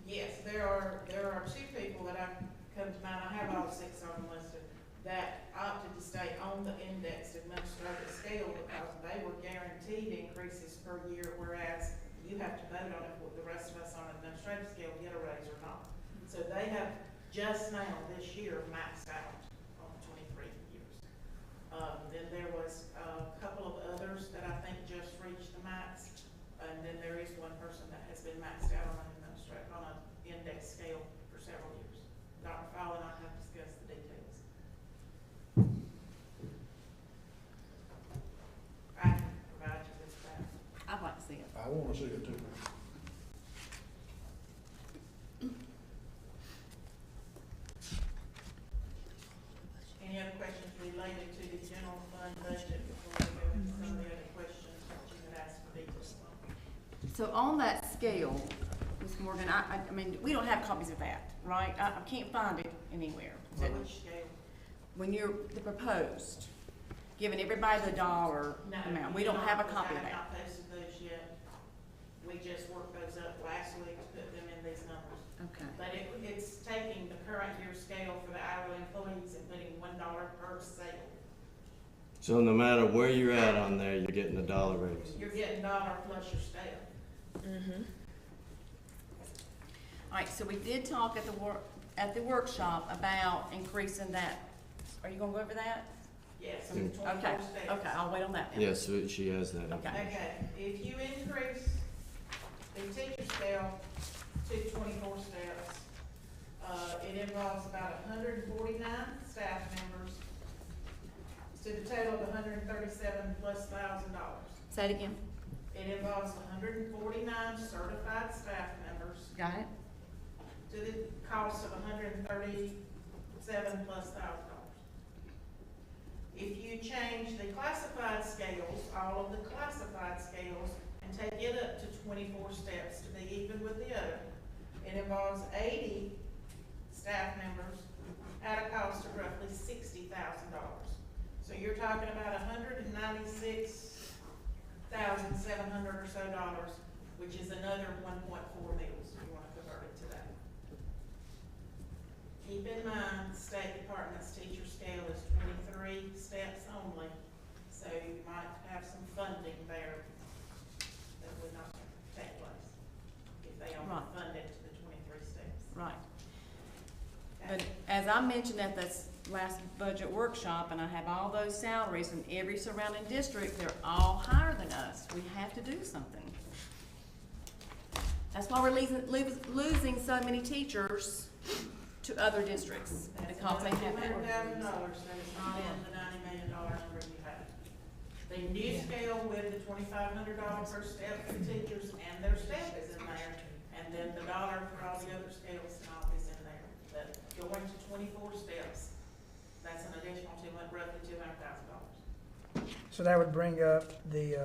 Yes, there are two people that I come to mind, I have all 6 of them listed, that opted to stay on the indexed administrative scale because they were guaranteed increases per year, whereas you have to vote on it, with the rest of us on administrative scale get a raise or not. So they have just now, this year, maxed out on 23 years. Then there was a couple of others that I think just reached the max, and then there is one person that has been maxed out on an index scale for several years. Dr. Fowler and I have discussed the details. I can provide you with that. I'd like to see it. I wanna see it too. Any other questions related to the general fund budget before we go into some of the other questions that you had asked for details on? So on that scale, Ms. Morgan, I mean, we don't have copies of that, right? I can't find it anywhere. So which scale? When you're the proposed, giving everybody the dollar No, amount, we don't have a copy of I have that. not posted those yet. We just worked those up last week to put them in these numbers. Okay. But it's taking the current year scale for the hourly employees and putting $1 per sale. So no matter where you're at on there, you're getting a dollar raise. You're getting dollar plus your scale. Mm-hmm. All right, so we did talk at the workshop about increasing that. Are you gonna go over that? Yes, Mm. 24 Okay, steps. okay, I'll wait on that then. Yes, she has that. Okay. Okay, if you increase the teacher scale to 24 steps, it involves about 149 staff members to the total of $137,000+. Say it again. It involves 149 certified staff members Got it? to the cost of $137,000+. If you change the classified scales, all of the classified scales, and take it up to 24 steps to be even with the other, it involves 80 staff members at a cost of roughly $60,000. So you're talking about $196,700 or so dollars, which is another 1.4 meals if you want to convert it to that. Keep in mind, the State Department's teacher scale is 23 steps only, so you might have some funding there that would not take place if they only Right. fund it to the 23 steps. Right. But as I mentioned at this last budget workshop, and I have all those salaries in every surrounding district, they're all higher than us. We have to do something. That's why we're losing so many teachers to other districts, because they have that. $200,000 that is not in the $90 million number you have. The new scale with the $2,500 per step for teachers and their step is in there, and then the dollar for all the other scales and all is in there. But going to 24 steps, that's an additional roughly $200,000. So that would bring up the,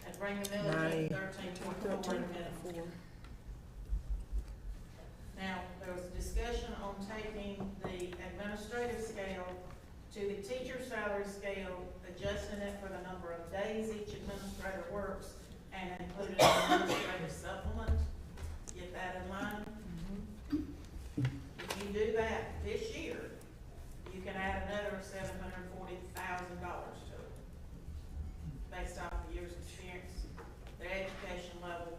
And bring the millage to 13.4 in a minute. Now, there was discussion on taking the administrative scale to the teacher salary scale, adjusting it for the number of days each administrator works, and including an administrative supplement. Get that in line? If you do that this year, you can add another $740,000 to it, based off the year's experience, their education level,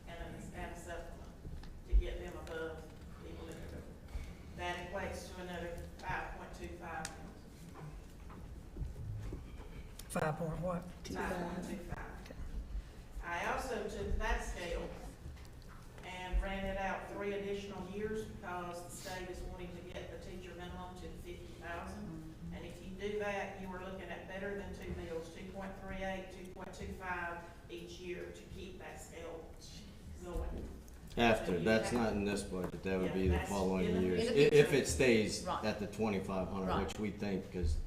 and a supplement to get them above people in the. That equates to another 5.25. 5 point what? 5.25. I also took that scale and ran it out 3 additional years because the state is wanting to get the teacher minimum to 50,000. And if you do that, you are looking at better than 2 meals, 2.38, 2.25 each year to keep that scale going. After, that's not in this budget, that would be the following years, in the if future. it stays Right. at the 2,500, Right. which we think, because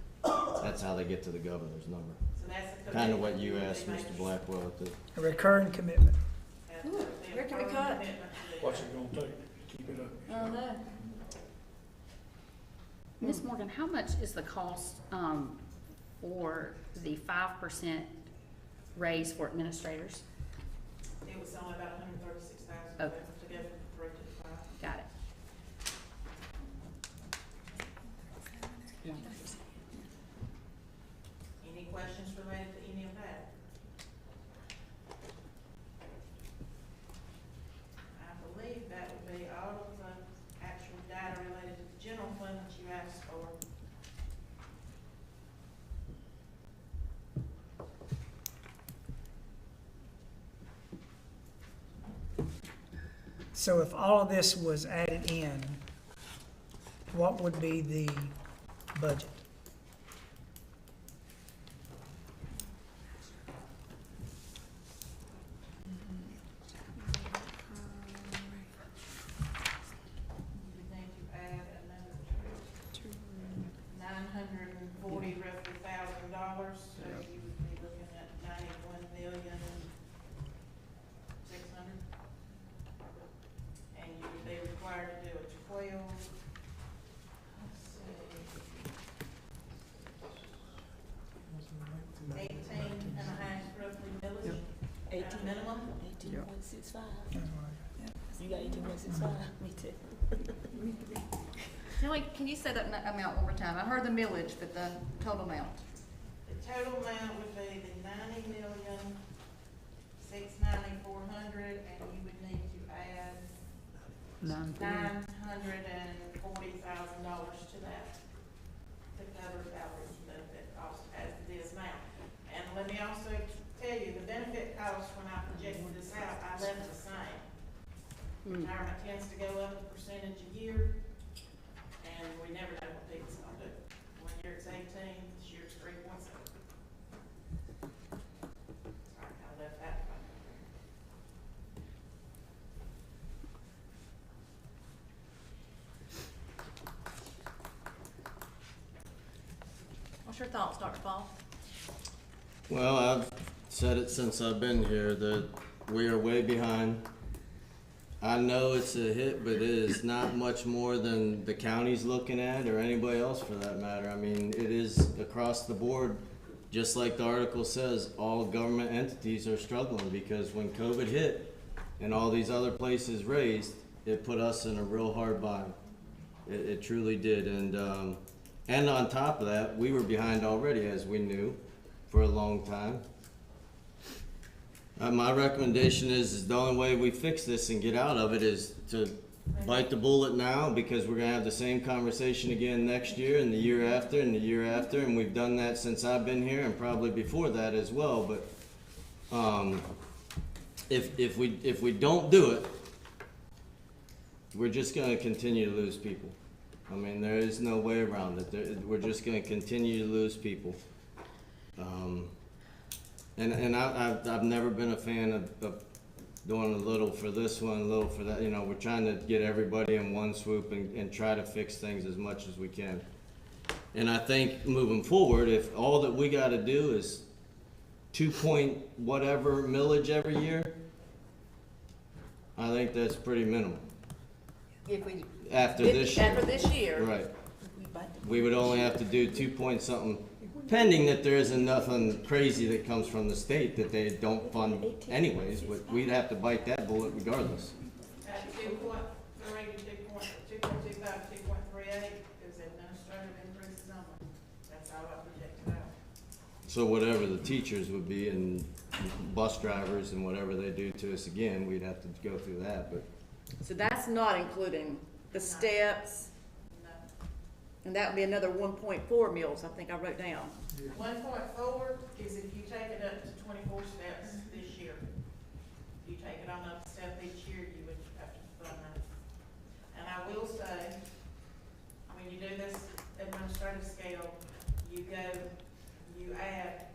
that's how they get to the governor's number. So that's the Kind of what commitment you we'll be asked making. Mr. Blackwell to. A recurring commitment. And Ooh, the where can we firm cut? commitment to do What's that. it gonna take to keep it up? Oh, no. Ms. Morgan, how much is the cost, for the 5% raise for administrators? It was only about $136,000 Okay. together. So if all of this was added in, what would be the budget? We need to add another $940 roughly $1,000, so you would be looking at 91,600,000. And you would be required to do a 12, let's see, 18 and a half roughly millage at a minimum. 18.65. You got 18.65? Me too. Kelly, can you say that amount one more time? I heard the millage, but the total amount. The total amount would be the 90,690,400, and you would need to add $940,000 to that to cover salaries and benefit costs as it is now. And let me also tell you, the benefit costs, when I projected this out, I left the same. Retirement tends to go up a percentage a year, and we never know what people's gonna do. One year it's 18, this year it's 3.7. Sorry, I left that one. What's your thoughts, Dr. Paul? Well, I've said it since I've been here that we are way behind. I know it's a hit, but it is not much more than the county's looking at, or anybody else for that matter. I mean, it is across the board, just like the article says, all government entities are struggling because when COVID hit and all these other places raised, it put us in a real hard bind. It truly did. And on top of that, we were behind already, as we knew, for a long time. My recommendation is the only way we fix this and get out of it is to bite the bullet now, because we're gonna have the same conversation again next year and the year after and the year after, and we've done that since I've been here and probably before that as well. But if we don't do it, we're just gonna continue to lose people. I mean, there is no way around it. We're just gonna continue to lose people. And I've never been a fan of doing a little for this one, a little for that. You know, we're trying to get everybody in one swoop and try to fix things as much as we can. And I think moving forward, if all that we gotta do is 2 whatever millage every year, I think that's pretty minimal. If we After this year. After this year. Right. We would only have to do 2 something, pending that there isn't nothing crazy that comes from the state that they don't fund anyways, but we'd have to bite that bullet regardless. At 2.3 to 2.25 to 2.38 is administrative increases only. That's how I projected out. So whatever the teachers would be and bus drivers and whatever they do to us again, we'd have to go through that, but. So that's not including the steps, No. and that would be another 1.4 mills, I think I wrote down. 1.4 is if you take it up to 24 steps this year. If you take it on up a step each year, you would have to fund that. And I will say, when you do this administrative scale, you add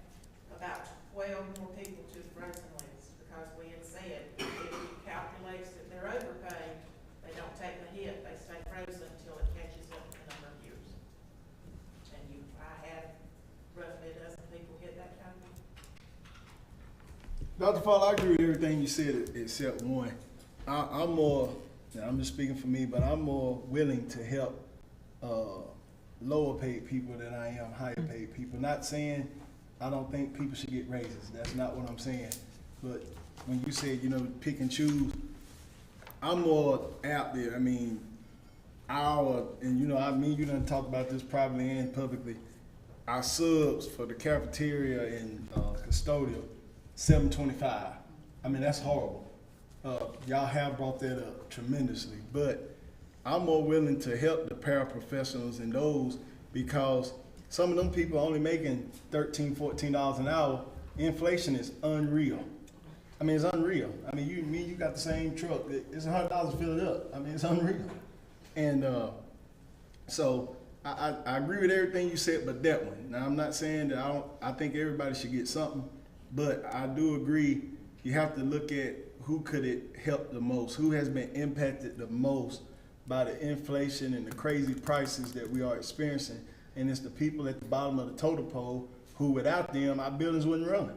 about 12 more people to the frozen list, because we had said, if you calculate that they're overpaid, they don't take the hit, they stay frozen until it catches up in a number of years. And I had roughly a dozen people hit that category. Dr. Fall, I agree with everything you said except one. I'm more, and I'm just speaking for me, but I'm more willing to help lower paid people than I am higher paid people. Not saying I don't think people should get raises. That's not what I'm saying. But when you said, pick and choose, I'm more out there. I mean, you done talked about this privately and publicly. Our subs for the cafeteria and custodial, $7.25. I mean, that's horrible. Y'all have brought that up tremendously, but I'm more willing to help the paraprofessionals and those, because some of them people are only making $13, $14 an hour. Inflation is unreal. I mean, it's unreal. I mean, you got the same truck. It's $100 to fill it up. I mean, it's unreal. And so I agree with everything you said, but that one. Now, I'm not saying that I think everybody should get something, but I do agree you have to look at who could it help the most, who has been impacted the most by the inflation and the crazy prices that we are experiencing. And it's the people at the bottom of the totem pole who, without them, our buildings wouldn't run.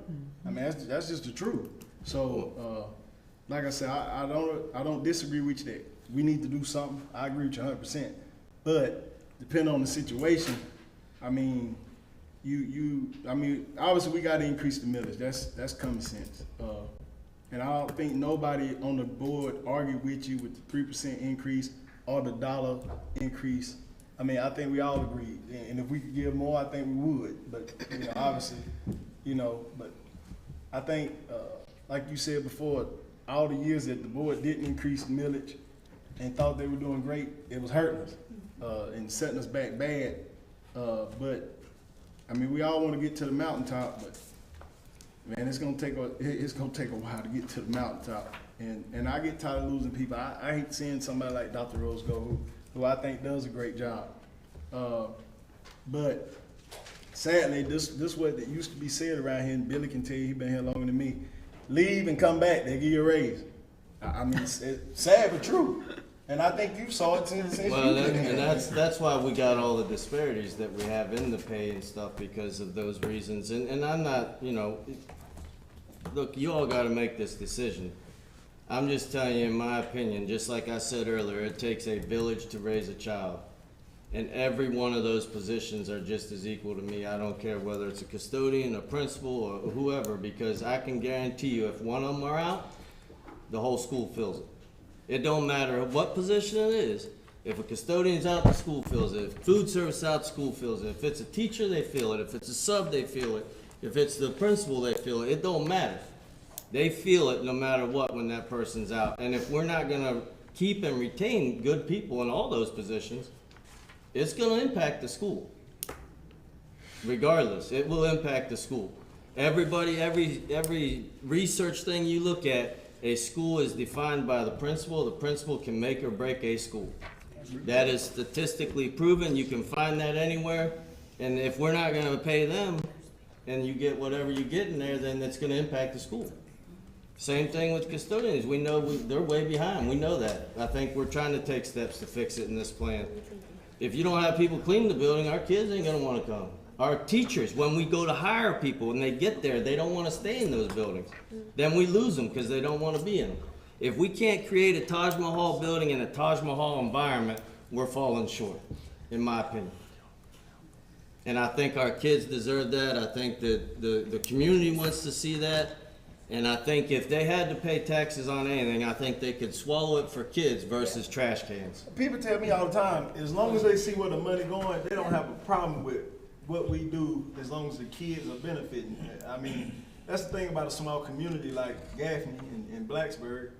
I mean, that's just the truth. So, like I said, I don't disagree with you that we need to do something. I agree with you 100%. But depending on the situation, I mean, I mean, obviously we got to increase the millage. That's common sense. And I don't think nobody on the board argued with you with the 3% increase or the dollar increase. I mean, I think we all agree. And if we could give more, I think we would. But, you know, obviously, you know, but I think, like you said before, all the years that the board didn't increase the millage and thought they were doing great, it was hurting us and setting us back bad. But I mean, we all want to get to the mountaintop, but man, it's gonna take a while to get to the mountaintop. And I get tired of losing people. I hate seeing somebody like Dr. Rose go, who I think does a great job. But sadly, this what it used to be said around here, and Billy can tell you, he's been here longer than me. Leave and come back, they give you a raise. I mean, it's sad but true. And I think you saw it since well, that's why we got all the disparities that we have in the pay and stuff, because of those reasons. And I'm not, you know, look, you all got to make this decision. I'm just telling you, in my opinion, just like I said earlier, it takes a village to raise a child. And every one of those positions are just as equal to me. I don't care whether it's a custodian, a principal, or whoever, because I can guarantee you if one of them are out, the whole school feels it. It don't matter what position it is. If a custodian's out, the school feels it. If food service out, the school feels it. If it's a teacher, they feel it. If it's a sub, they feel it. If it's the principal, they feel it. It don't matter. They feel it no matter what when that person's out. And if we're not gonna keep and retain good people in all those positions, it's gonna impact the school. Regardless, it will impact the school. Everybody, every research thing you look at, a school is defined by the principal. The principal can make or break a school. That is statistically proven. You can find that anywhere. And if we're not gonna pay them and you get whatever you get in there, then it's gonna impact the school. Same thing with custodians. We know they're way behind. We know that. I think we're trying to take steps to fix it in this plan. If you don't have people clean the building, our kids ain't gonna wanna come. Our teachers, when we go to hire people and they get there, they don't want to stay in those buildings. Then we lose them because they don't want to be in them. If we can't create a Taj Mahal building in a Taj Mahal environment, we're falling short, in my opinion. And I think our kids deserve that. I think that the community wants to see that. And I think if they had to pay taxes on anything, I think they could swallow it for kids versus trash cans. People tell me all the time, as long as they see where the money going, they don't have a problem with what we do as long as the kids are benefiting. I mean, that's the thing about a small community like Gaffney and Blacksburg.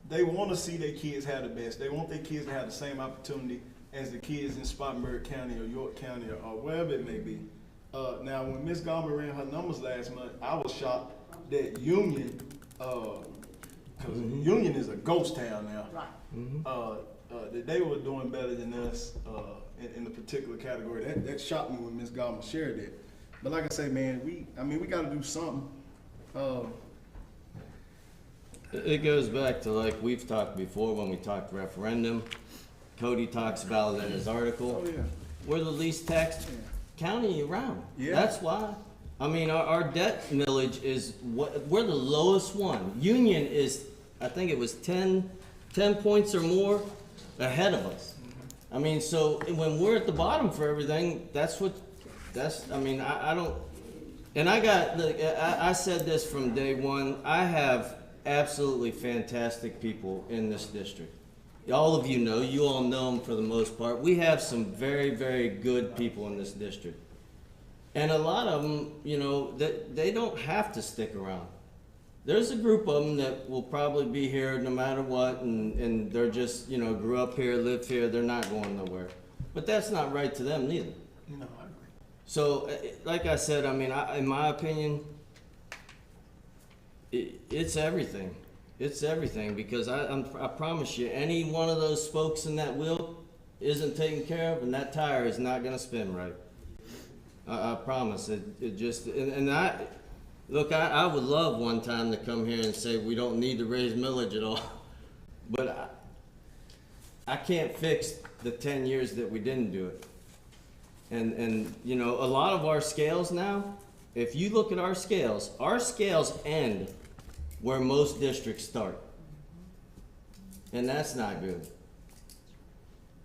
They want to see their kids have the best. They want their kids to have the same opportunity as the kids in Spartanburg County or York County or wherever it may be. Now, when Ms. Garmer ran her numbers last month, I was shocked that Union, because Union is a ghost town now, that they were doing better than us in the particular category. That shocked me when Ms. Garmer shared that. But like I say, man, we got to do something. It goes back to, like we've talked before when we talked referendum. Cody talks about it in his article. Oh, yeah. We're the least taxed county around. Yeah. That's why. I mean, our debt millage is, we're the lowest one. Union is, I think it was 10 points or more ahead of us. I mean, so when we're at the bottom for everything, I mean, I don't, and I said this from day one, I have absolutely fantastic people in this district. All of you know, you all know them for the most part. We have some very, very good people in this district. And a lot of them, you know, they don't have to stick around. There's a group of them that will probably be here no matter what, and they're just, you know, grew up here, live here, they're not going nowhere. But that's not right to them neither. No, I agree. So, like I said, I mean, in my opinion, it's everything. It's everything, because I promise you, any one of those spokes in that wheel isn't taken care of, and that tire is not gonna spin right. I promise. It just, and look, I would love one time to come here and say we don't need to raise millage at all, but I can't fix the 10 years that we didn't do it. And you know, a lot of our scales now, if you look at our scales end where most districts start. And that's not good.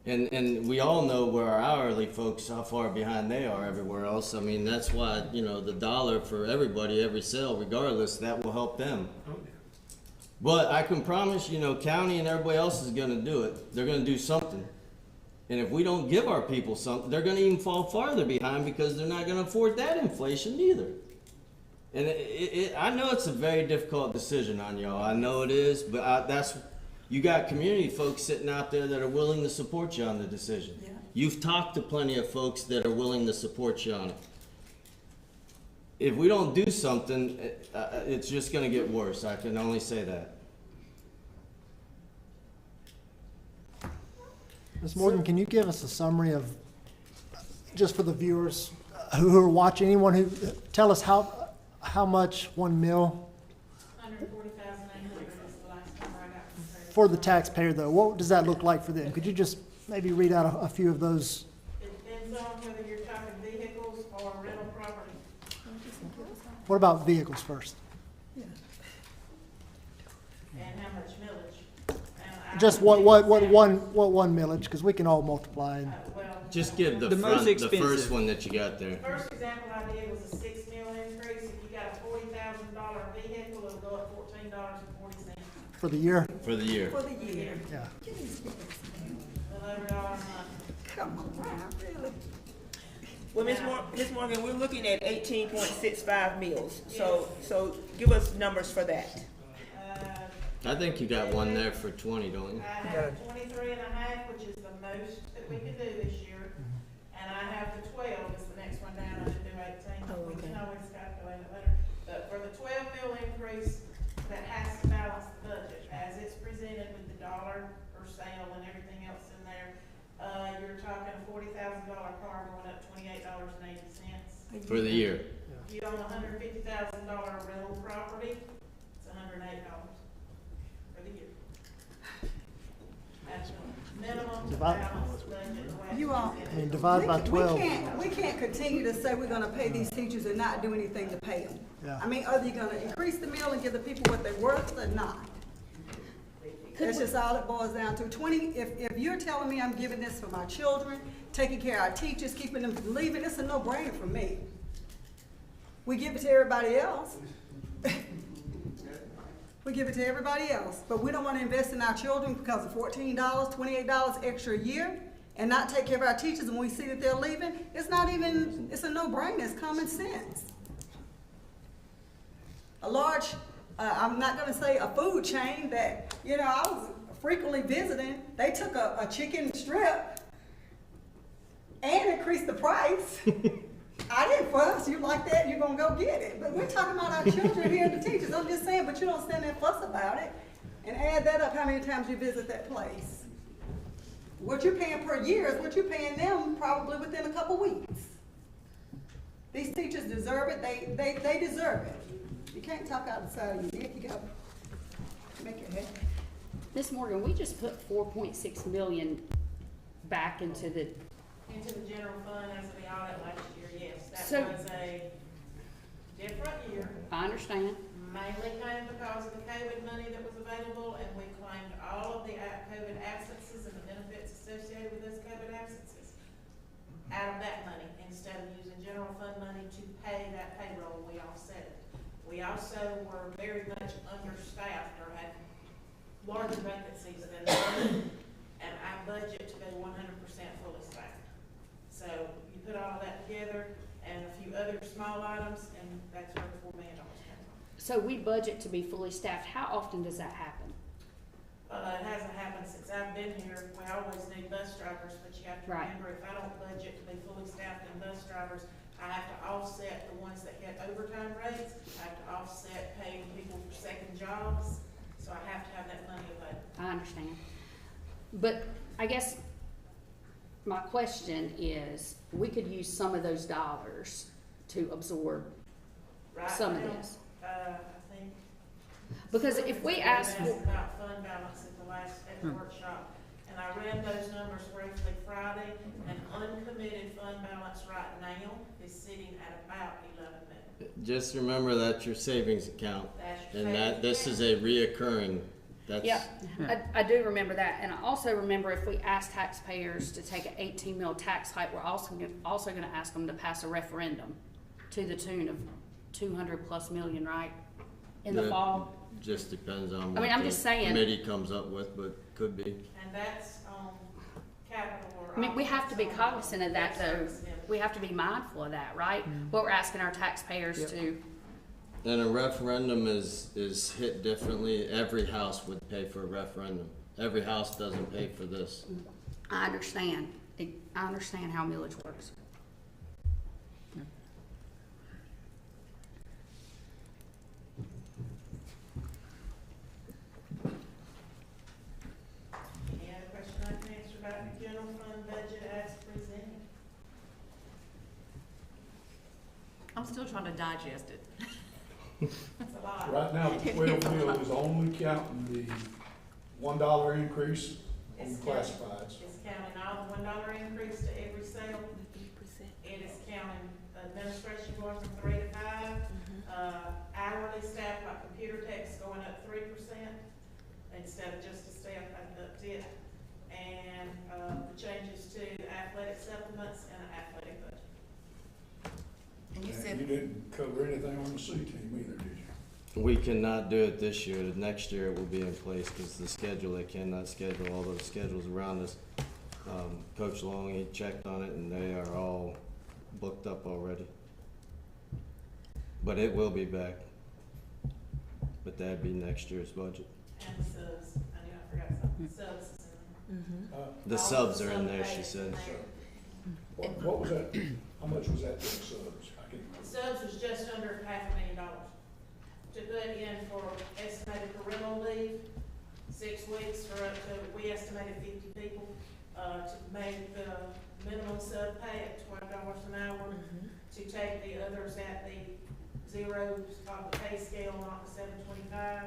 And we all know where our hourly folks, how far behind they are everywhere else. I mean, that's why, you know, the dollar for everybody, every sale, regardless, that will help them. But I can promise, you know, county and everybody else is gonna do it. They're gonna do something. And if we don't give our people something, they're gonna even fall farther behind, because they're not gonna afford that inflation either. And I know it's a very difficult decision on y'all. I know it is, but you got community folks sitting out there that are willing to support you on the decision. Yeah. You've talked to plenty of folks that are willing to support you on it. If we don't do something, it's just gonna get worse. I can only say that. Ms. Morgan, can you give us a summary of, just for the viewers who are watching, anyone who, tell us how much 1 mil 140,800 is the last number I got from Cherokee. for the taxpayer though? What does that look like for them? Could you just maybe read out a few of those? It depends on whether you're talking vehicles or rental property. What about vehicles first? And how much millage. And Just what one millage, because we can all multiply. And well, Just give the most front, the first expensive. one that you got there. first example I did was a 6 mil increase. If you got a $40,000 vehicle, it'll go up $14.40. for the year, For the year. For the year. yeah. $11 a month. Come on, really? Well, Ms. Morgan, we're looking at 18.65 mills, so give us numbers for that. I think you got one there for 20, don't you? I have 23 and a half, which is the most that we could do this year. And I have the 12 is the next one down. I didn't do 18. Oh, We okay. can always calculate it later. But for the 12 mil increase, that has to balance the budget as it's presented with the dollar per sale and everything else in there. You're talking a $40,000 car going up $28.80. For the year. If you own a $150,000 rental property, it's $108 for the year. That's the minimum balance budget. the way You all- it's I mean, presented. divide by 12. We can't continue to say we're gonna pay these teachers and not do anything to pay them. Yeah. I mean, are you gonna increase the meal and give the people what they're worth or not? That's just all it boils down to. If you're telling me I'm giving this for my children, taking care of our teachers, keeping them from leaving, it's a no-brainer for me. We give it to everybody else. We give it to everybody else, but we don't wanna invest in our children because of $14, $28 extra a year and not take care of our teachers when we see that they're leaving. It's a no-brainer, it's common sense. A large, I'm not gonna say a food chain that, I was frequently visiting, they took a chicken strip and increased the price. I didn't fuss, you like that, you're gonna go get it. But we're talking about our children here and the teachers, I'm just saying, but you don't stand there and fuss about it. And add that up, how many times you visit that place. What you're paying per year is what you're paying them probably within a couple weeks. These teachers deserve it, they deserve it. You can't talk out the side of your neck, you gotta make it happen. Ms. Morgan, we just put 4.6 million back into the, general fund as of the audit last year, yes. So- That was a different year, I understand. mainly came because of the COVID money that was available, and we claimed all of the COVID absences and the benefits associated with those COVID absences out of that money, instead of using general fund money to pay that payroll, we offset it. We also were very much understaffed or had larger vacancies than others, and I budget to be 100% fully staffed. So you put all of that together and a few other small items, and that's where the $4 million came from. So we budget to be fully staffed. How often does that happen? It hasn't happened since I've been here. We always need bus drivers, but you have to Right. remember, if I don't budget to be fully staffed in bus drivers, I have to offset the ones that get overtime rates. I have to offset paying people for second jobs. But I guess my question is, we could use some of those dollars to absorb some of this. I think. Because if we ask for, About fund balance at the workshop, and I read those numbers briefly Friday, and uncommitted fund balance right now is sitting at about 11 million. Just remember that's your savings account, That's your and that savings this is a reoccurring, that's. yeah, I do remember that, and I also remember if we ask taxpayers to take an 18 mil tax hike, we're also gonna ask them to pass a referendum to the tune of 200 plus million, right? In the That fall. Just depends on I what mean, I'm the just saying. committee comes up with, but could be. And that's capital or. I mean, we have to be cognizant of that, though. We have to be mindful of that, right? What we're asking our taxpayers to. And a referendum is hit differently. Every house would pay for a referendum. Every house doesn't pay for this. I understand. I understand how millage works. Any other question I can answer about the general fund budget as presented? I'm still trying to digest it. It's a lot. Right now, the 12 mil is only counting the $1 increase on It's classifieds. It's counting all the $1 increase to every sale. It is counting administration going from 3 to 5, hourly staff like computer techs going up 3% instead of just a step up tip, and the changes to athletic supplements and an athletic budget. And you And said, you didn't cover anything on the C team either, did you? We cannot do it this year. The next year it will be in place because the schedule, they cannot schedule all those schedules around us. Coach Long, he checked on it and they are all booked up already. But it will be back. But that'd be next year's budget. And the subs, I knew I forgot something, subs is in there. The subs are in there, she said. What was that, how much was that for the subs? I can't remember. Subs was just under $500,000 to put in for estimated parental leave, 6 weeks for up to, we estimated 50 people, to make the minimum sub pay at $12 an hour, to take the others at the zeros of the pay scale, not the 725,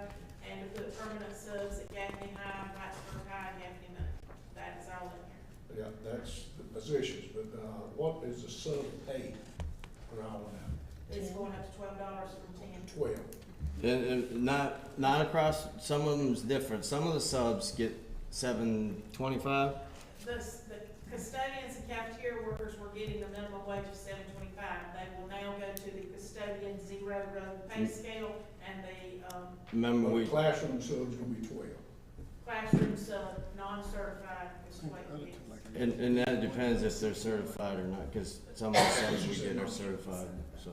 and to put permanent subs at Gaffney High, Plattsburgh High, Gaffney Middle. That is all in here. Yeah, that's the positions, but, what is the sub pay per hour now? It's going up to $12 from 10. 12. And not across, some of them's different. Some of the subs get $7.25. The custodians and cafeteria workers were getting the minimum wage of $7.25. They will now go to the custodian zero row pay scale, and the Remember But we, the classroom sub's gonna be 12. classroom sub, non-certified is what it is. and that depends if they're certified or not, because some of the subs we get are certified, so.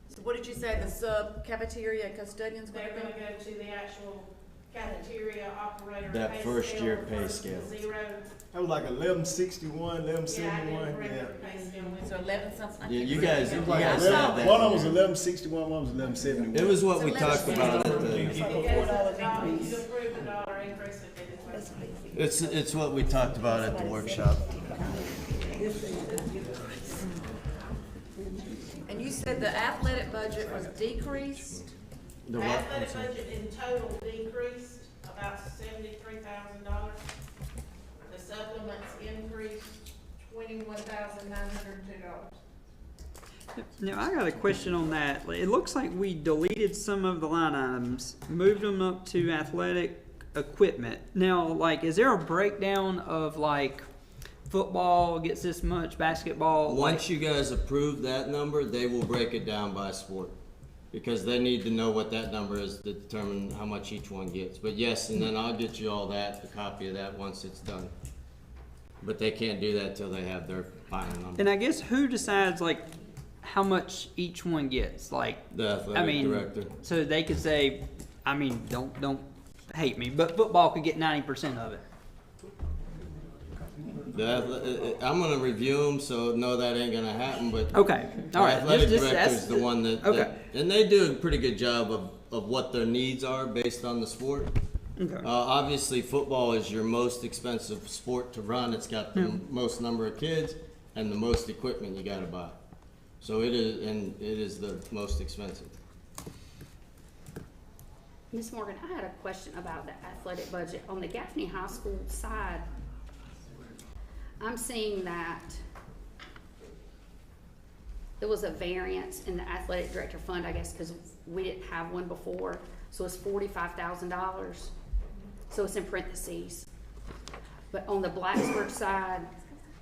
so what did you say, the sub cafeteria custodian's gonna They're be? gonna go to the actual cafeteria operator That pay first scale year pay versus scale. Zero. That was like 1161, Yeah, I 1171, didn't bring yeah. up the pay scale with So me. 11 something? I Yeah, can't you remember. guys- Yeah, you Like guys I saw have that. that. one of them was 1161, one was 1171. It was what So we let's talked just- about at So the, it goes $4 to, increase. you approve the dollar increase if it is what it's what we talked about at the workshop. And you said the athletic budget was decreased? The what? Athletic budget in total decreased about $73,000. The supplements increased $21,902. Now, I got a question on that. It looks like we deleted some of the line items, moved them up to athletic equipment. Now, like, is there a breakdown of, like, football gets this much, basketball? Once you guys approve that number, they will break it down by sport. Because they need to know what that number is to determine how much each one gets. But yes, and then I'll get you all that, a copy of that once it's done. But they can't do that till they have their final number. And I guess who decides, like, how much each one gets? Like, The I athletic mean, director. so they could say, I mean, don't hate me, but football could get 90% of it. I'm gonna review them, so no, that ain't gonna happen, but. Okay, all right. The athletic Just- director's that's- the one that. Okay. And they do a pretty good job of what their needs are based on the sport. Okay. Obviously, football is your most expensive sport to run. It's got the Yeah. most number of kids and the most equipment you gotta buy. So it is the most expensive. Ms. Morgan, I had a question about the athletic budget. On the Gaffney High School side, I'm seeing that there was a variance in the athletic director fund, I guess, because we didn't have one before. So it's $45,000. So it's in parentheses. But on the Blacksburg side,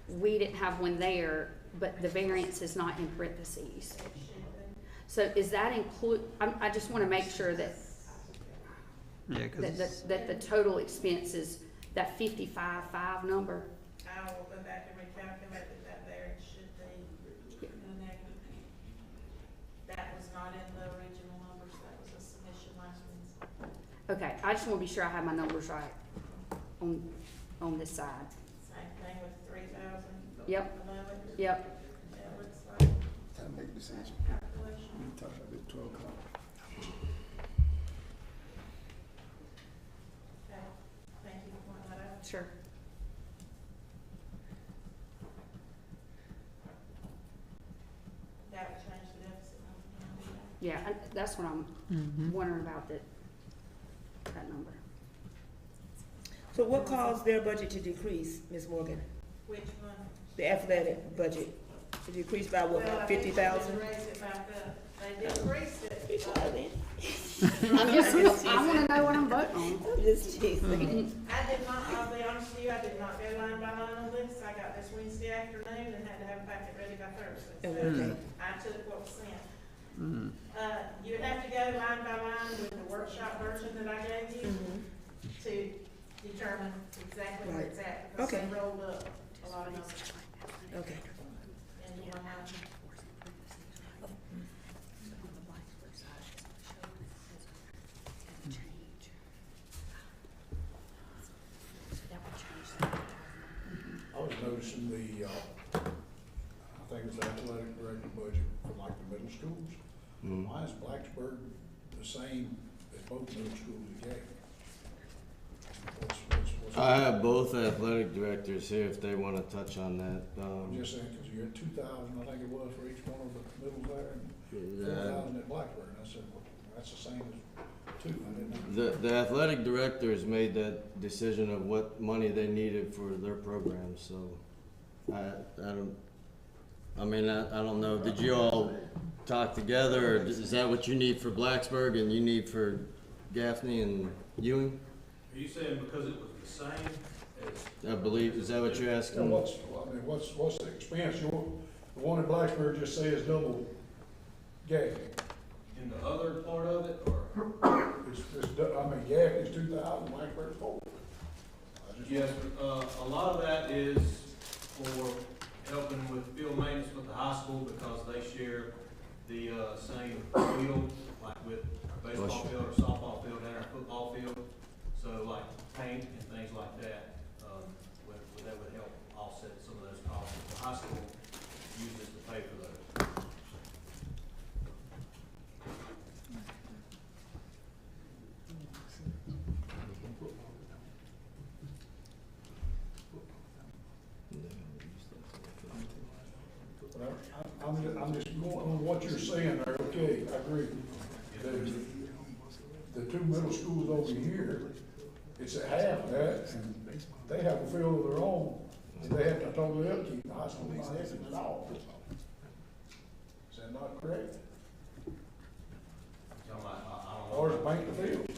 we didn't have one there, but the variance is not in parentheses. So is that I just want to make sure that Yeah, because that the total expense is that 55.5 number. I will go back and recalculate that variance should be in the negative. That was not in the original numbers, that was a submission last Wednesday. Okay, I just want to be sure I have my numbers right on this side. Same thing with 3,000. Yep. Below it. Yep. It looks like Time to make a decision. calculation. We talk about it 12 o'clock. Okay, thank you for pointing that out. Sure. That would change the deficit. Yeah, that's what I'm wondering about, that number. So what caused their budget to decrease, Ms. Morgan? Which one? The athletic budget, to decrease by what, Well, about I think 50,000? they raised it back up. They decreased it. I want to know what I'm voting on. I'm just teasing. I did not, I'll be honest with you, I did not go line by line on this. I got this Wednesday afternoon and had to have a packet ready by Thursday. So Okay. I took what was sent. You would have to go line by line with the workshop version that I gave you to determine exactly where it's at. Because they Okay. rolled up a lot of numbers Okay. in one line. I was noticing I think it was athletic director budget for like the middle schools. Why is Blacksburg the same as both middle schools in Gaffney? What's I have both athletic directors here if they want to touch on that. I'm just saying, because you're at 2,000, I think it was, for each one of the middles there, and Yeah. 4,000 at Blacksburg. And I said, well, that's the same as two. I didn't know. The athletic directors made that decision of what money they needed for their program, so I don't know, did you all talk together, or is that what you need for Blacksburg and you need for Gaffney and Ewing? Are you saying because it was the same as? I believe, is that what you're And asking? what's the expense? The one in Blacksburg just says double Gaffney. In the other part of it, or? Gaffney's 2,000, Blacksburg's 4. Yes, a lot of that is for helping with field maintenance with the high school because they share the, same field, like with our baseball field or softball field and our football field. So like paint and things like that, that would help offset some of those costs. The high school uses to pay for those. I'm just going on what you're saying there, okay, I agree. The two middle schools over here, it's at half of that, and they have a field of their own, and they have to totally upkeep the high school, not having it all. Is that not correct? Or is it paint the field?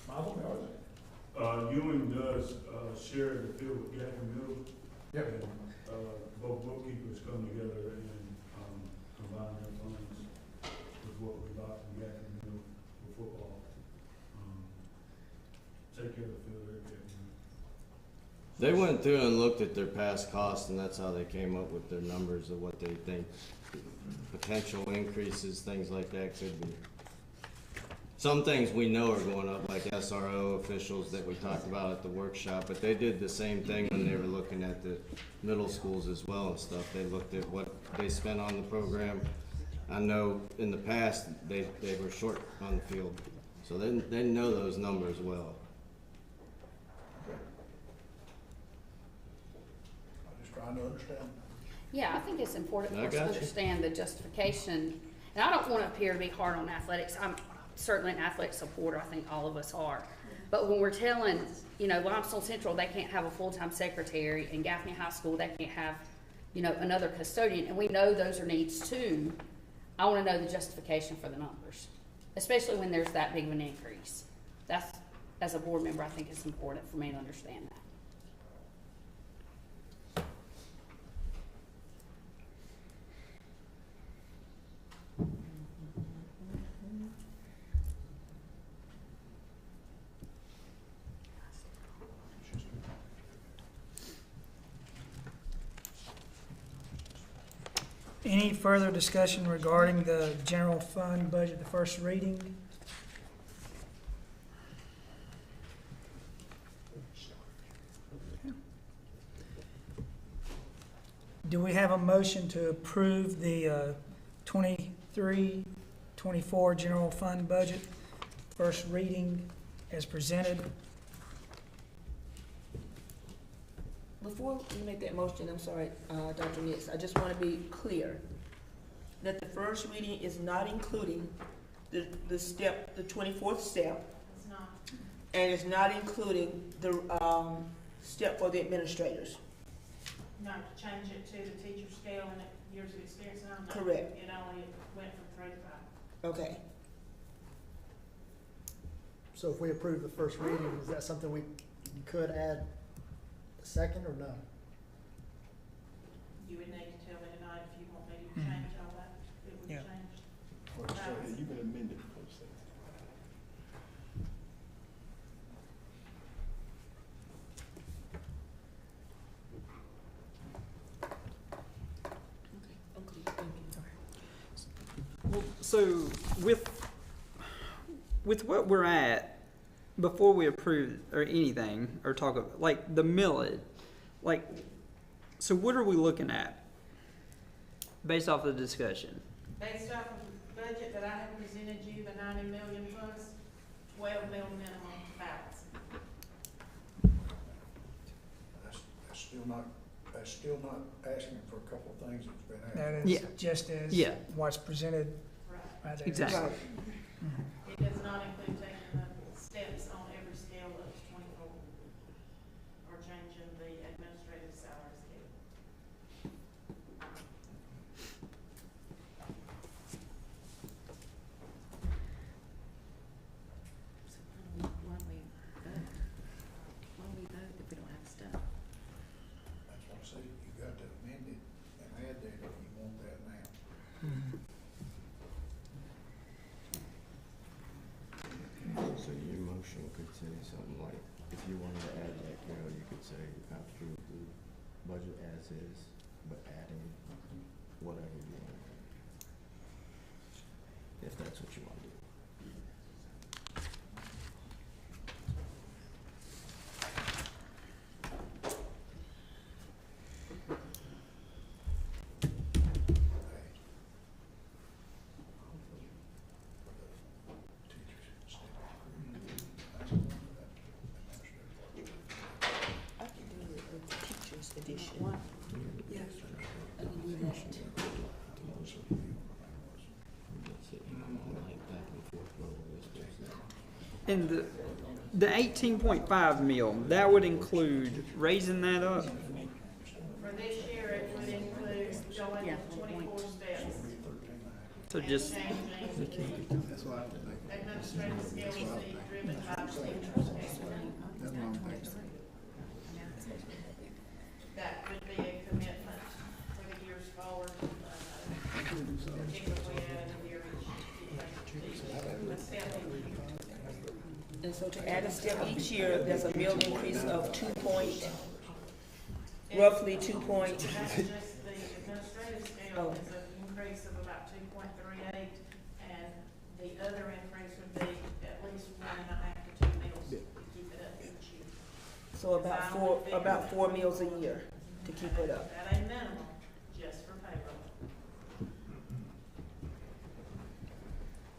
Michael, are they? Ewing does, share the field with Gaffney Middle. Yep. And, both bookkeepers come together and, combine their funds with what we got from Gaffney Middle for football. Take care of the field at Gaffney Middle. They went through and looked at their past costs, and that's how they came up with their numbers of what they think potential increases, things like that could be. Some things we know are going up, like SRO officials that we talked about at the workshop, but they did the same thing when they were looking at the middle schools as well and stuff. They looked at what they spent on the program. I know in the past, they were short on the field, so they know those numbers well. trying to understand. Yeah, I think it's important I for us to got you. understand the justification, and I don't want to appear to be hard on athletics. I'm certainly an athletic supporter, I think all of us are. But when we're telling, you know, Limestone Central, they can't have a full-time secretary, and Gaffney High School, they can't have, you know, another custodian, and we know those are needs too, I want to know the justification for the numbers, especially when there's that big of an increase. That's, as a board member, I think it's important for me to understand that. Any further discussion regarding the general fund budget, the first reading? Do we have a motion to approve the 23-24 general fund budget, first reading as presented? Before you make that motion, I'm sorry, Dr. Nix, I just want to be clear that the first reading is not including the step, the 24th step, It's not. and it's not including the step for the administrators. No, to change it to the teacher scale and years of experience, no. Correct. It only went from 3 to 5. Okay. So if we approve the first reading, is that something we could add a second or no? You would need to tell me tonight if you want me to change all that, it would Yeah. change. Well, so you can amend it. Okay, thank you. Well, so with what we're at, before we approve or anything, or talk about, like, the millage, like, so what are we looking at based off the discussion? Based off of the budget that I have presented you, the 90 million plus, 12 mil minimum balance. That's still not asking for a couple of things that's been asked. That is Yeah. just as Yeah. what's presented Right. right there. Exactly. Right. It does not include taking the steps on every scale up to 24, or changing the administrative salary scale. So why don't we vote? Why don't we vote if we don't have stuff? That's what I said, you got to amend it and add that if you want that now. So your motion could say something like, if you wanted to add that, Carol, you could say, approve the budget as is, but adding whatever you want. If that's what you want to do. I can do it with the teacher's edition. Yeah. I can do that. And the 18.5 mil, that would include raising that up? For this year, it would include going Yeah. to 24 steps. So just, And changing administrative scale to be driven by the teacher scale. That would be a commitment for the years forward, particularly at a year each. A step each year. And so to add a step each year, there's a meal increase of roughly 2 point. That's just the administrative scale Oh. is an increase of about 2.38, and the other increase would be at least 1.5 to 2 meals to keep it up each year. So about four meals a year to keep it up. At a minimum, just for payroll.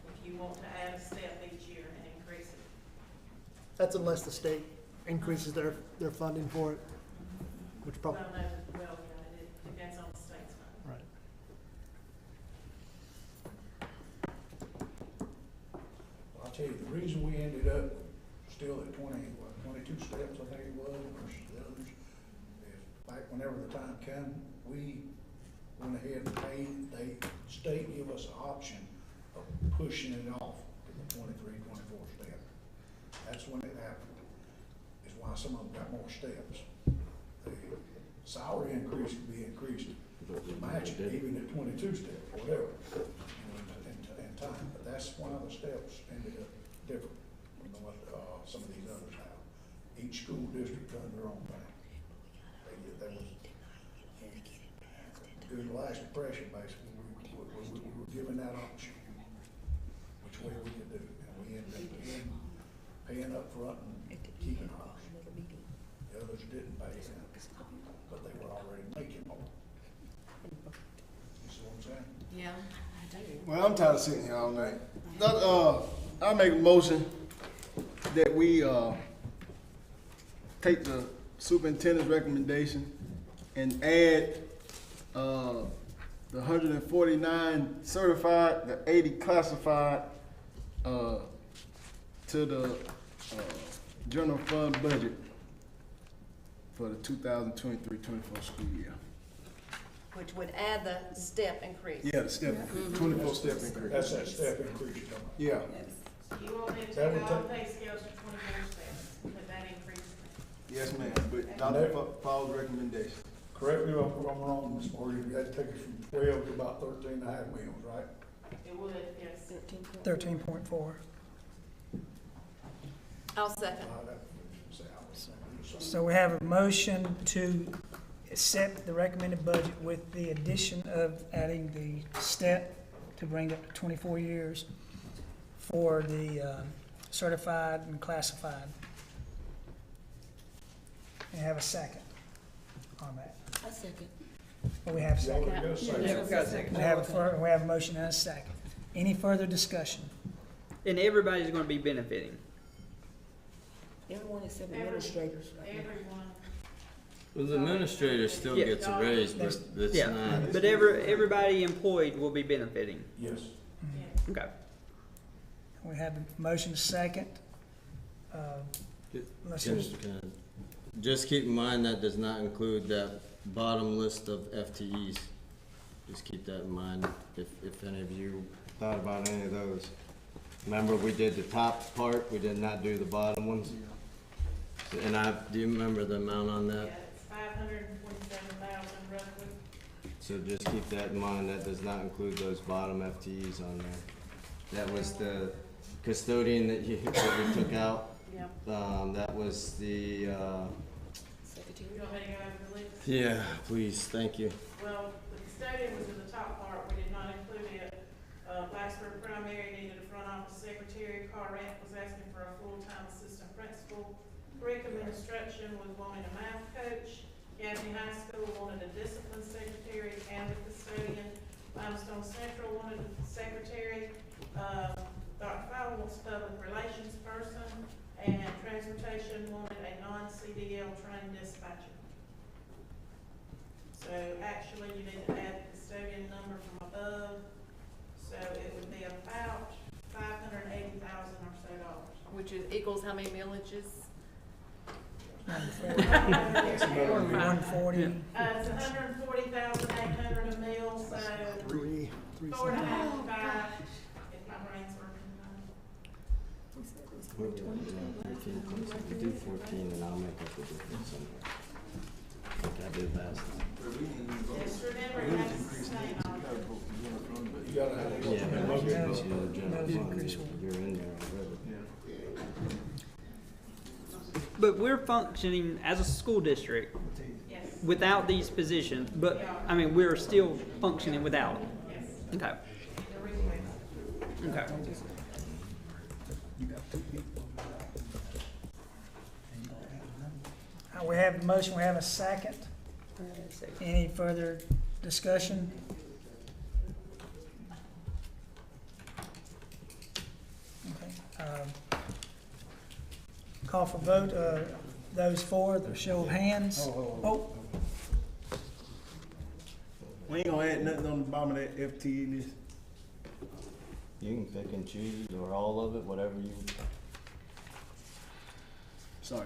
If you want to add a step each year and increase it. That's unless the state increases their funding for it, which Well, probably, no, well, yeah, tell you, the reason we ended up still at 22 steps, I think it was, versus the others, is back whenever the time came, we went ahead and paid, the state gave us an option of pushing it off to the 23, 24 step. That's when it happened, is why some of them got more steps. The salary increase could be increased to match it, even at 22 steps, or whatever, in time, but that's why the steps ended up different than what, some of these others have. Each school district done their own thing. They was, during the last depression, basically, we were given that option, which way we could do, and we ended up paying up front and keeping ours. The others didn't pay them, but they were already making more. You see what I'm saying? Yeah, I do. Well, I'm tired of sitting here all night. I'll make a motion that we take the superintendent's recommendation and add the 149 certified, the 80 classified to the general fund budget for the 2023-24 school year. Which would add the step increase. Yeah, the step increase, 24 step increase. That's that step increase you're talking about. Yeah. You want me to That take would all take- pay scales to 24 steps, with that increase? Yes, ma'am, but Dr. Fowles' recommendation. Correct me if I'm wrong, Ms. Morgan, you had to take it from 12 to about 13.5 meals, right? It would, yes. 13.4. I'll second. So we have a motion to accept the recommended budget with the addition of adding the step to bring it up to 24 years for the certified and classified. And have a second on that. A second. Well, we have a second. You already got a second. Yeah, we've got a second. We have a motion and a second. Any further discussion? And everybody's gonna be benefiting. Everyone except administrators. Everyone. Well, the administrator still Yeah. gets a raise, but it's Yeah, not. but everybody employed will be benefiting. Yes. Okay. We have a motion second. Let's see. Just keep in mind that does not include that bottom list of FTEs. Just keep that in mind if any of you thought about any of those. Remember, we did the top part, we did not do the bottom ones. And do you remember the amount on that? Yeah, it's 527,000 roughly. So just keep that in mind, that does not include those bottom FTEs on there. That was the custodian that you took out. Yeah. That was the, You want me to go over the list? yeah, please, thank you. Well, the custodian was in the top part, we did not include it. Blacksburg Primary needed a front office secretary, Carrette was asking for a full-time assistant principal. Curriculum instruction was wanting a math coach. Gaffney High School wanted a discipline secretary and a custodian. Limestone Central wanted a secretary. Dr. Fowler wants a public relations person, and transportation wanted a non-CDL trained dispatcher. So actually, you need to add the custodian number from above, so it would be about $580,000 or so dollars. Which equals how many millages? 140. It's 140,800 a meal, so 4 and a half to 5, if my brain's working. Do 14 and I'll make up the difference somewhere. I think I did last time. Just remember, you have to sustain all of it. You gotta have a Yeah, but motion. the general fund, you're in there already. But we're functioning as a school district Yes. without these positions, but, I mean, we're still functioning without them. Yes. Okay, The request. okay. We have a motion, we have a second. Any further discussion? Okay. Call for vote, those for, the show of hands. Oh, We ain't gonna add nothing on the bottom of that FTE list. You can pick and choose, or all of it, whatever you. Sorry,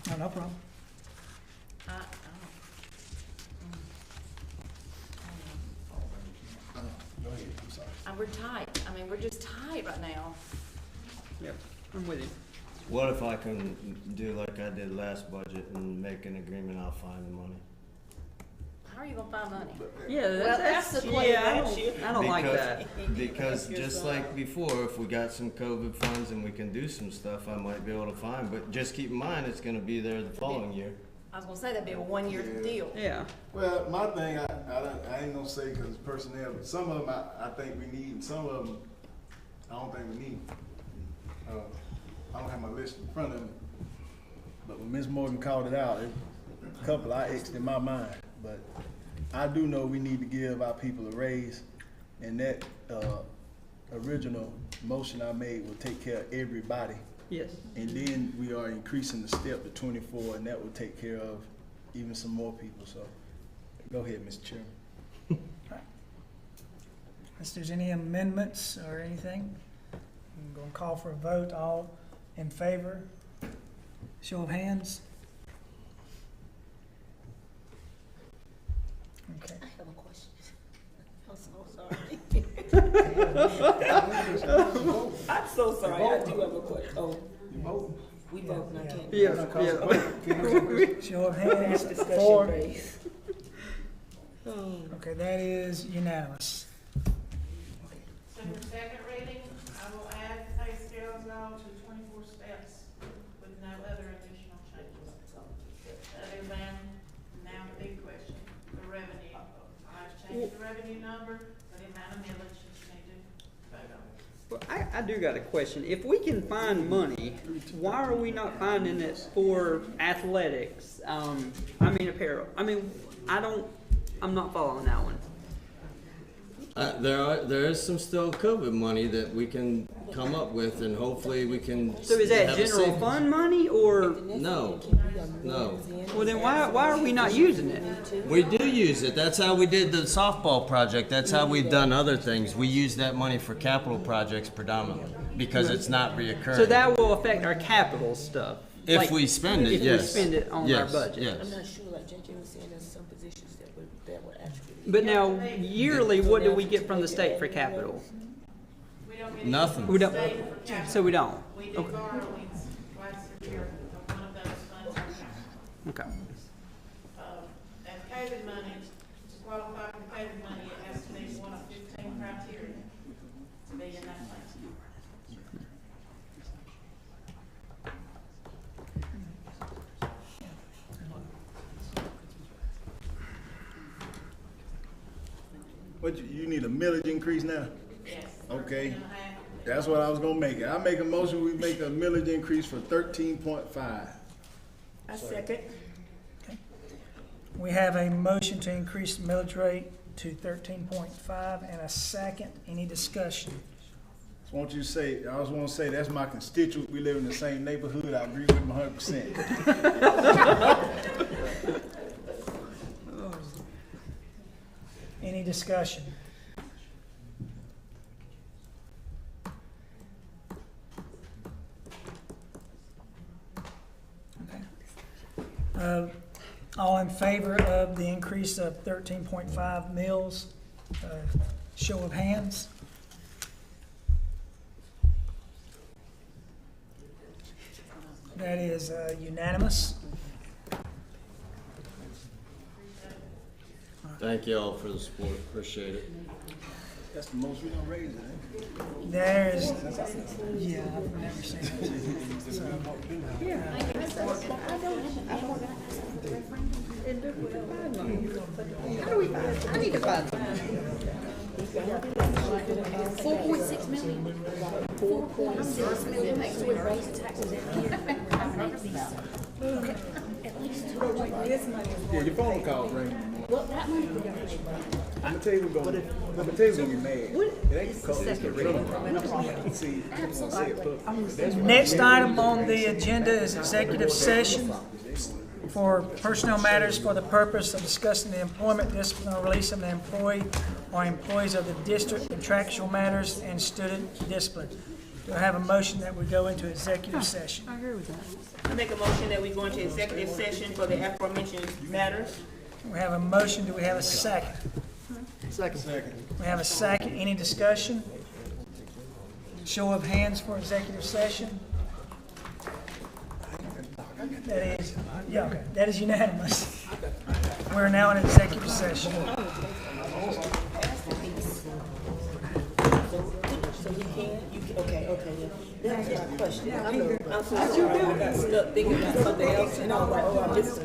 man. No problem. Go ahead, I'm sorry. We're tight. I mean, we're just tight right now. Yep, I'm with you. What if I can do like I did last budget and make an agreement, I'll find the money? How are you gonna find money? Yeah, Well, that's the play yeah, about you. I don't like that. Because just like before, if we got some COVID funds and we can do some stuff, I might be able to find, but just keep in mind, it's gonna be there the following year. I was gonna say that'd be a 1-year deal. Yeah. Well, my thing, I ain't gonna say because personnel, but some of them I think we need, some of them I don't think we need. I don't have my list in front of me, but when Ms. Morgan called it out, a couple I X'd in my mind, but I do know we need to give our people a raise, and that original motion I made will take care of everybody. Yes. And then we are increasing the step to 24, and that will take care of even some more people. So, go ahead, Mr. Chairman. Unless there's any amendments or anything, I'm going to call for a vote. All in favor? Show of hands. Okay. I have a question. I'm so sorry. I'm so sorry. I do have a question. Oh, You voting? we voting. I can't. Yeah. Show of hands. Discussion For. base. Okay, that is unanimous. So for second reading, I will add the pay scales now to 24 steps with no other additional changes. Other than, now the big question, the revenue. I've changed the revenue number, but the amount of millage that you need to vote on. Well, I do got a question. If we can find money, why are we not finding it for athletics? Apparel. I'm not following that one. There is some still COVID money that we can come up with, and hopefully we can. So is that have a general savings. fund money or? No. Well, then why are we not using it? We do use it. That's how we did the softball project. That's how we've done other things. We use that money for capital projects predominantly because it's not reoccurring. So that will affect our capital stuff. If we spend it, yes. If we spend it on our budget. Yes. I'm not sure, like JJ was saying, there's some positions that would actually. But now, yearly, what do we get from the state for capital? We don't get Nothing. We don't. anything for capital. So we don't. We do borrowings twice a year of one of those funds. Okay. And COVID money, to qualify for COVID money, it has to be one of 15 criteria to be in that plan. What, you need a millage increase now? Yes. Okay. 13.5. That's what I was gonna make it. I make a motion, we make a millage increase for 13.5. I second. We have a motion to increase the millage rate to 13.5 and a second. Any discussion? I want you to say, I just wanna say, that's my constituent. We live in the same neighborhood. I agree with him 100%. Any discussion? Okay. All in favor of the increase of 13.5 mils? Show of hands. That is unanimous. Thank you all for the support. Appreciate it. That's the most we gonna raise it, eh? There's, yeah, I've never seen it. So, I need to find them. 4.6 million. 4.6 million. So we raise taxes every year. At least 2. Yeah, your phone calls ring. Well, that money we're gonna pay. I'm gonna tell you who's gonna be mad. It ain't because it's the real. See, Absolutely. next item on the agenda is executive session for personnel matters for the purpose of discussing the employment, discipline, or release of an employee or employees of the district, contractual matters, and student discipline. Do I have a motion that we go into executive session? I agree with that. I make a motion that we go into executive session for the aforementioned matters. We have a motion, do we have a second? Second. We have a second, any discussion? Show of hands for executive session? That is, yeah, okay, that is unanimous. We're now in executive session. So you can, okay, yeah. That's my question. I'm so sorry. I got stuck thinking about something else and I was like, oh, I'm just.